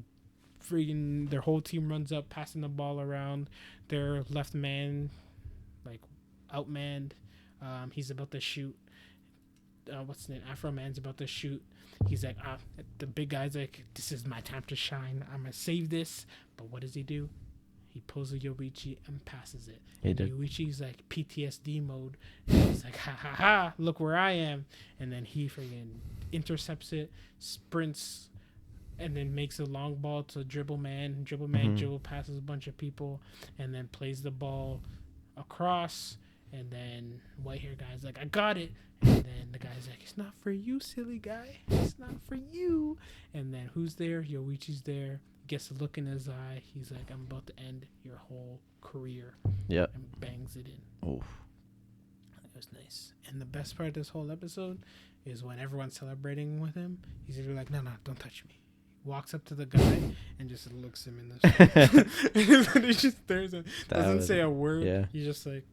freaking their whole team runs up, passing the ball around. Their left man like outmanned. He's about to shoot. What's the name? Afro man's about to shoot. He's like, the big guy's like, this is my time to shine. I'm gonna save this. But what does he do? He pulls a Yoichi and passes it. And Yoichi's like PTSD mode. And he's like, ha ha ha, look where I am. And then he freaking intercepts it, sprints, and then makes a long ball to dribble man. Dribble passes a bunch of people, and then plays the ball across. And then white hair guy's like, I got it. And then the guy's like, it's not for you, silly guy. It's not for you. And then who's there? Yoichi's there. Gets a look in his eye. He's like, I'm about to end your whole career. Yep. And bangs it in. Oof. It was nice. And the best part of this whole episode is when everyone's celebrating with him, he's either like, no, don't touch me. He walks up to the guy and just looks him in the face. And he just stares at him. Doesn't say a word. Yeah. He's just like,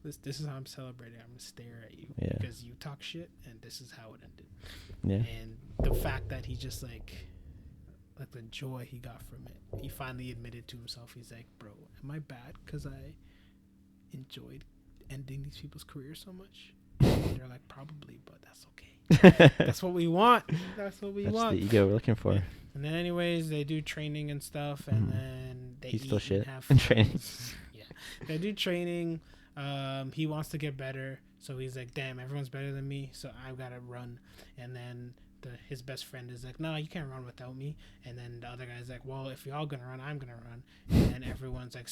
this is how I'm celebrating. I'm going to stare at you because you talk shit, and this is how it ended. Yeah. And the fact that he just like the joy he got from it. He finally admitted to himself. He's like, bro, am I bad because I enjoyed ending these people's careers so much? And they're like, probably, but that's okay. That's what we want. That's what we want. That's the ego we're looking for. And then anyways, they do training and stuff, and then they He's eat still and shit have in fun. training. Yeah. They do training. He wants to get better, so he's like, damn, everyone's better than me, so I've got to run. And then his best friend is like, no, you can't run without me. And then the other guy's like, well, if you're all gonna run, I'm gonna run. And then everyone's like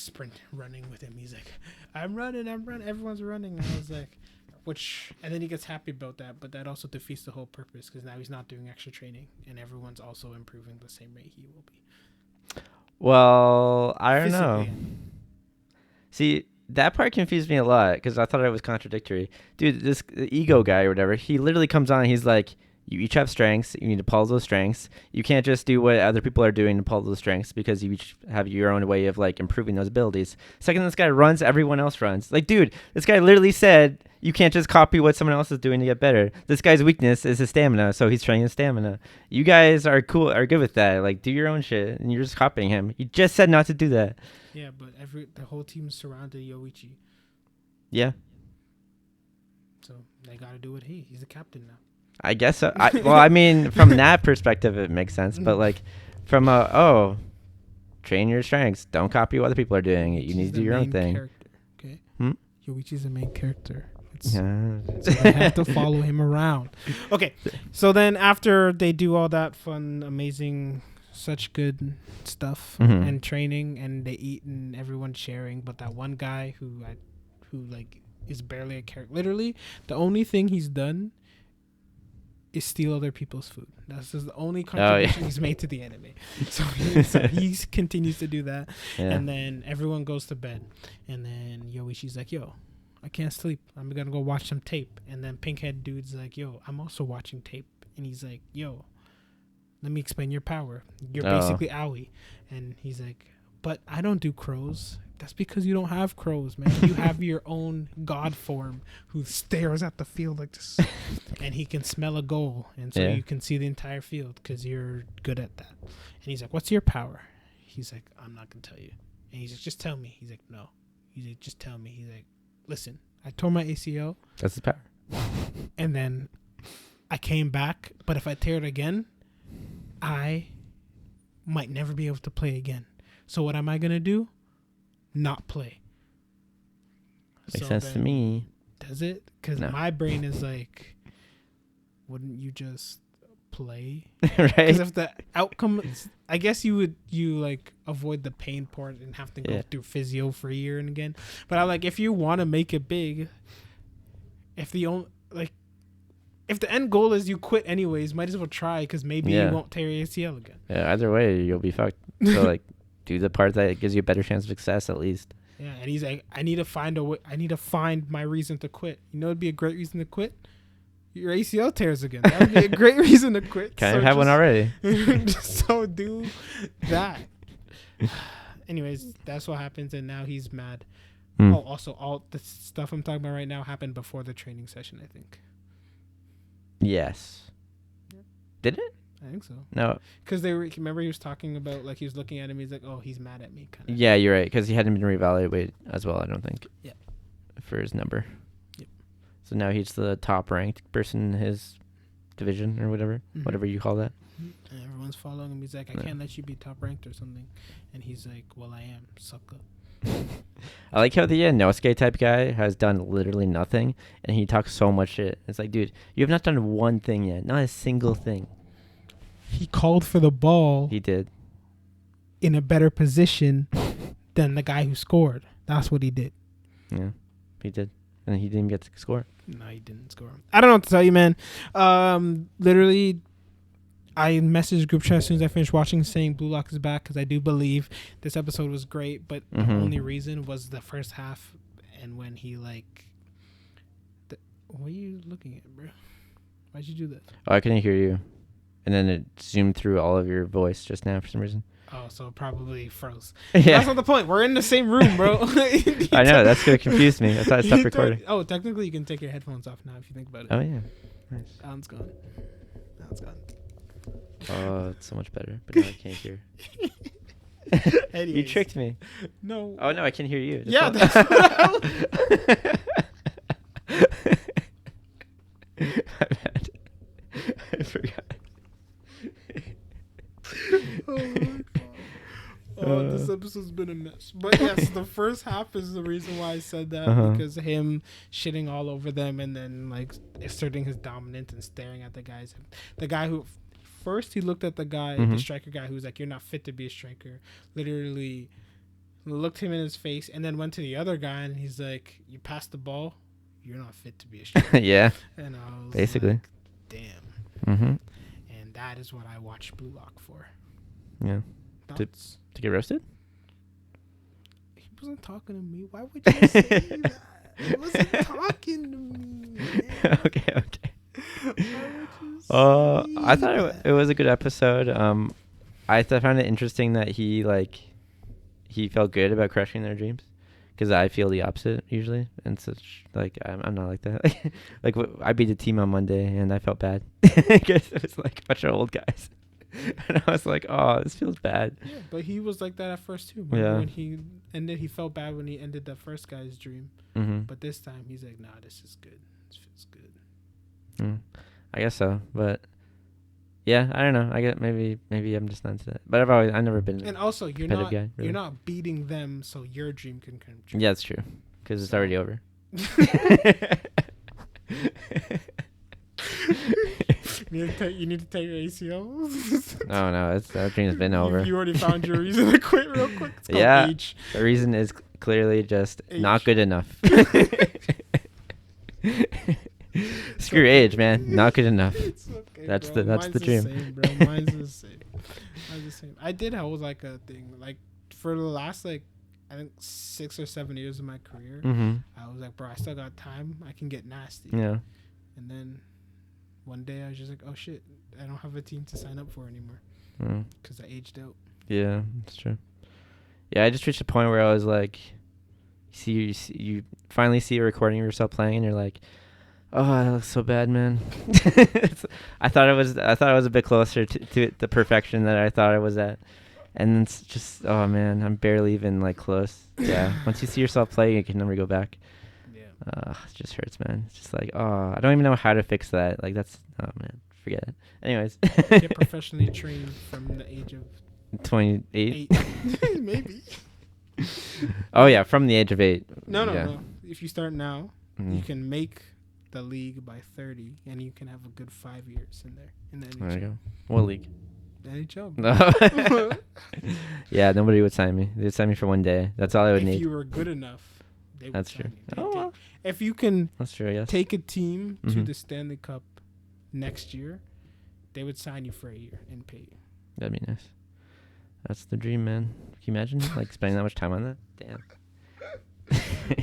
running with him. He's like, I'm running, everyone's running. And I was like, and then he gets happy about that, but that also defeats the whole purpose, because now he's not doing extra training and everyone's also improving the same rate he will be. Well, I don't know. See, that part confused me a lot because I thought it was contradictory. Dude, this ego guy or whatever, he literally comes on and he's like, you each have strengths. You need to pull those strengths. You can't just do what other people are doing to pull those strengths because you each have your own way of like improving those abilities. Second, this guy runs, everyone else runs. Like, dude, this guy literally said you can't just copy what someone else is doing to get better. This guy's weakness is his stamina, so he's training his stamina. You guys are good with that. Like, do your own shit, and you're just copying him. He just said not to do that. Yeah, but the whole team surrounded Yoichi. Yeah. So they got to do what he's the captain now. I guess so. I mean, from that perspective, it makes sense. But like, from train your strengths. Don't copy what other people are doing. You need to do your own thing. Character, okay. Yoichi's the main character. So I have to follow him around. Okay. So then after they do all that fun, amazing, such good stuff and training, and they eat and everyone's sharing, but that one guy who like is barely a character. Literally, the only thing he's done is steal other people's food. That's just the only contribution he's made to the anime. So he continues to do that. Yeah. And then everyone goes to bed. And then Yoichi's like, yo, I can't sleep. I'm going to go watch some tape. And then Pinkhead dude's like, yo, I'm also watching tape. And he's like, yo, let me explain your power. You're basically Aoi. And he's like, but I don't do crows. That's because you don't have crows, man. You have your own god form who stares at the field like this. And he can smell a goal. And so you can see the entire field because you're good at that. And he's like, what's your power? He's like, I'm not going to tell you. And he's like, just tell me. He's like, no. He's like, just tell me. He's like, listen, I tore my ACL. That's his power. And then I came back. But if I tear it again, I might never be able to play again. So what am I going to do? Not play. Makes sense to me. Does it? Because my brain is like, wouldn't you just play? Right? Because if the outcome, I guess you like avoid the pain part and have to go through physio for a year and again. But I like if you want to make it big, if the end goal is you quit anyways, might as well try because maybe you won't tear your ACL again. Yeah, either way you'll be fucked. So like, do the part that gives you a better chance of success at least. Yeah, and he's like, I need to find a way. I need to find my reason to quit. You know, it'd be a great reason to quit. Your ACL tears again. That would be a great reason to quit. Kind of have one already. So do that. Anyways, that's what happens, and now he's mad. Oh, also, all the stuff I'm talking about right now happened before the training session, I think. Yes. Did it? I think so. No. Because remember he was talking about, like, he was looking at him, he's like, oh, he's mad at me. Kind of. Yeah, you're right, because he hadn't been reevaluated as well, I don't think. Yeah. For his number. Yep. So now he's the top ranked person in his division or whatever, whatever you call that. And everyone's following him. He's like, I can't let you be top ranked or something. And he's like, well, I am, sucker. I like how the Nosuke type guy has done literally nothing, and he talks so much shit. It's like, dude, you have not done one thing yet, not a single thing. He called for the ball. He did. In a better position than the guy who scored. That's what he did. Yeah, he did, and he didn't get to score. No, he didn't score. I don't know what to tell you, man. Literally, I messaged group chat as soon as I finished watching saying Bluelock is back because I do believe this episode was great, but the only reason was the first half and when he like... what are you looking at, bro? Why'd you do that? Oh, I couldn't hear you. And then it zoomed through all of your voice just now for some reason. Oh, so it probably froze. Yeah. That's not the point. We're in the same room, bro. I know. That's going to confuse me. I thought I stopped recording. Oh, technically you can take your headphones off now if you think about it. Oh, yeah. Nice. That one's gone. That one's gone. Oh, it's so much better. But now I can't hear. You tricked me. No. Oh, no, I can hear you. Yeah, that's what My bad. I forgot. Oh my god. Oh, this episode's been a mess. But yes, the first half is the reason why I said that because him shitting all over them and then like asserting his dominance and staring at the guys. The guy who first he looked at the guy, the striker guy who was like, "You're not fit to be a striker." Literally looked him in his face and then went to the other guy and he's like, "You passed the ball. You're not fit to be a striker." Yeah. And I was basically. like, damn. Mm-hmm. And that is what I watched Bluelock for. Yeah. To get roasted? He wasn't talking to me. Why would you say that? He wasn't talking to me. Man. Okay. I thought it was a good episode. I found it interesting that he felt good about crushing their dreams, because I feel the opposite usually, and such like I'm not like that. Like I beat the team on Monday and I felt bad because it was like a bunch of old guys. And I was like, oh, this feels bad. Yeah, but he was like that at first too. When he ended, he felt bad when he ended the first guy's dream. But this time he's like, nah, this is good. This feels good. I guess so, but yeah, I don't know. I get maybe I'm just not into that. But I've never been. And also, you're not guy, really. You're not beating them, so your dream can come true. Yeah, that's true, because it's already over. You need to take your ACL. No, that dream's been over. You already found your reason to quit real quick. It's called age. The reason is clearly just age. Not good enough. Screw age, man. Not good enough. It's okay, that's bro. the dream. Same, bro. Mine's the same. I did hold like a thing like for the last like I think 6 or 7 years of my career. I was like, bro, I still got time. I can get nasty. Yeah. And then one day I was just like, oh shit, I don't have a team to sign up for anymore because I aged out. Yeah, that's true. Yeah, I just reached a point where I was like, you finally see a recording of yourself playing, and you're like, oh, that looks so bad, man. I thought it was a bit closer to the perfection that I thought I was at, and it's just, oh man, I'm barely even like close. Yeah, once you see yourself playing, you can never go back. It just hurts, man. It's just like, oh, I don't even know how to fix that. Like that's, oh man, forget it. Anyways, get professionally trained from the age of 28. Maybe. Oh yeah, from the age of 8. No. If you start now, you can make the league by 30, and you can have a good 5 years in there in the There you NHL. go. What league? The NHL. No. Yeah, nobody would sign me. They'd sign me for 1 day. That's all I would If need. you were good enough, they would That's sign true. you. Oh, well. If you can That's true. Yes. take a team to Mhm. the Stanley Cup next year, they would sign you for a year and pay you. That'd be nice. That's the dream, man. Can you imagine like spending that much time on that? Damn.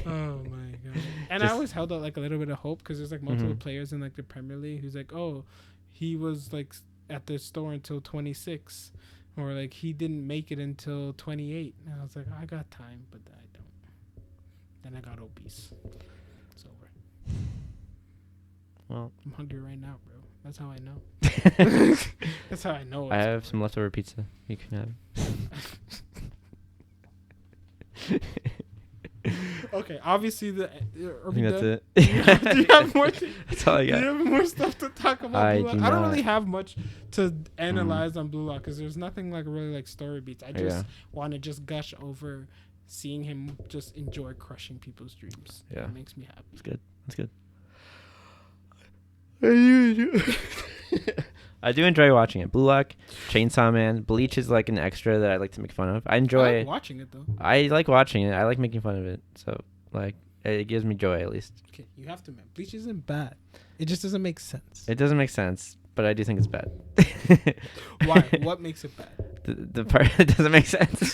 Oh my god! And I always held out like a little bit of hope because there's like multiple players in like the Premier League who's like, oh, he was like at the store until 26, or like he didn't make it until 28. And I was like, I got time, but I don't. Then I got obese. It's over. Well, I'm hungry right now, bro. That's how I know. That's how I know. I have some leftover pizza. You can have. Okay, obviously I think that's it. Do you have more? That's all I Do got. you have more stuff to talk about? I Blue Lock? do I don't not. really have much to analyze on Bluelock because there's nothing like really like story beats. I just want to just gush over seeing him just enjoy crushing people's dreams. Yeah. It makes me happy. That's good. That's good. I do enjoy watching it. Bluelock, Chainsaw Man, Bleach is like an extra that I like to make fun of. I enjoy. like watching it though. I like watching it. I like making fun of it. So like, it gives me joy at least. Okay, you have to, man. Bleach isn't bad. It just doesn't make sense. It doesn't make sense, but I do think it's bad. Why? What makes it bad? The part that doesn't make sense.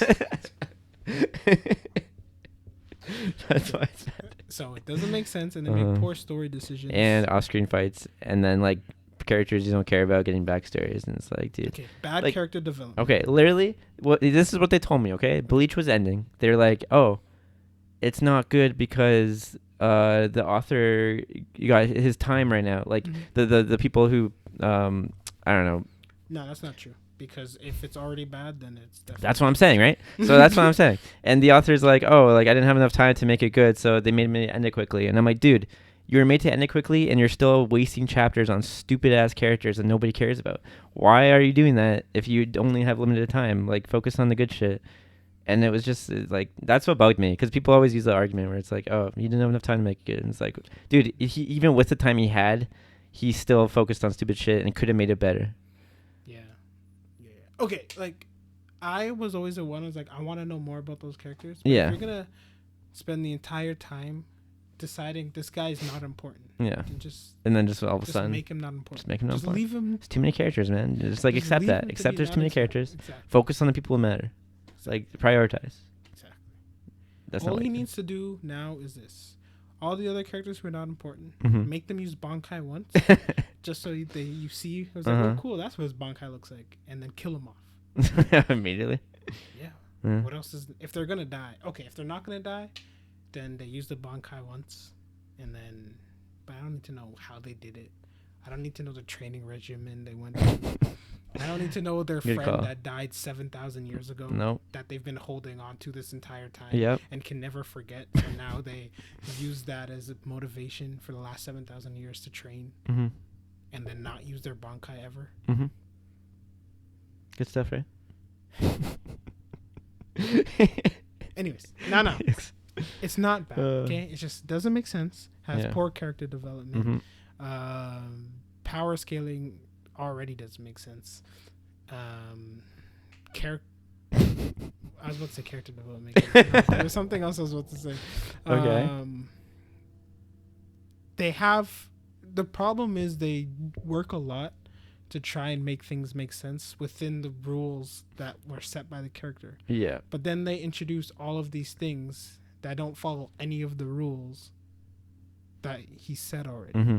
That's why it's bad. So it doesn't make sense, and they make poor story decisions. And off-screen fights, and then like characters you don't care about getting backstories, and it's like, dude. Okay, bad like, character development. Okay, literally, this is what they told me. Okay, Bleach was ending. They're like, oh, it's not good because the author, you got his time right now. Like the people who I don't know. No, that's not true. Because if it's already bad, then it's definitely. That's what I'm saying, right? So that's what I'm saying. And the author's like, oh, like I didn't have enough time to make it good, so they made me end it quickly. And I'm like, dude, you were made to end it quickly, and you're still wasting chapters on stupid ass characters that nobody cares about. Why are you doing that if you only have limited time? Like, focus on the good shit. And it was just like, that's what bugged me, because people always use the argument where it's like, oh, you didn't have enough time to make it good. And it's like, dude, even with the time he had, he still focused on stupid shit and could have made it better. Okay, like, I was always the one who's like, I want to know more about those characters. But yeah. If you're going to spend the entire time deciding this guy is not important. Yeah. And then just all of a sudden. make him not important. Just make him not important. Leave him. There's too many characters, man. Just like, accept that. Accept there's too many characters. Exactly. Focus on the people who matter. Like, prioritize. Exactly. That's all not he like needs to do now is this. All the other characters who are not important, make them use Bankai once, just so you see. I was like, oh, cool, that's what his Bankai looks like, and then kill him off immediately. Yeah. What else is? If they're gonna die, okay. If they're not gonna die, then they use the Bankai once, and then. But I don't need to know how they did it. I don't need to know the training regimen they went through. I don't need to know their Good friend call. that died 7,000 years ago. Nope. That they've been holding on to this entire time. Yep. And can never forget. And now they use that as a motivation for the last 7,000 years to train. Mm-hmm. And then not use their Bankai ever. Mm-hmm. Good stuff, right? Anyways, no. It's not bad, okay? It just doesn't make sense. Has poor character development. Power scaling already doesn't make sense. I was about to say character development. There was something else I was about to say. Okay. The problem is they work a lot to try and make things make sense within the rules that were set by the character. Yeah. But then they introduce all of these things that don't follow any of the rules that he said already. Mm-hmm.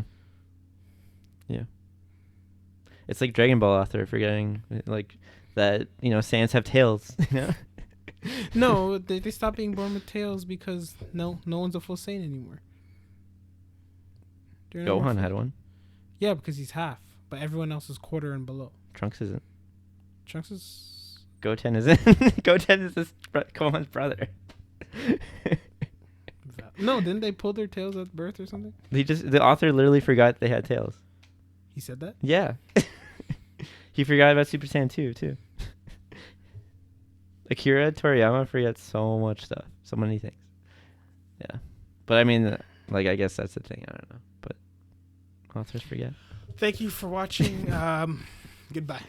Yeah. It's like Dragon Ball author forgetting like that, Saiyans have tails. No, they stopped being born with tails because no one's a full Saiyan anymore. Gohan had one. Yeah, because he's half, but everyone else is quarter and below. Trunks isn't. Trunks is. Goten isn't. Goten is his Gohan's brother. No, didn't they pull their tails at birth or something? The author literally forgot they had tails. He said that? Yeah. He forgot about Super Saiyan 2 too. Akira Toriyama forgets so much stuff, so many things. Yeah, but I mean, like, I guess that's the thing. I don't know, but Authors forget. Thank you for watching. Goodbye.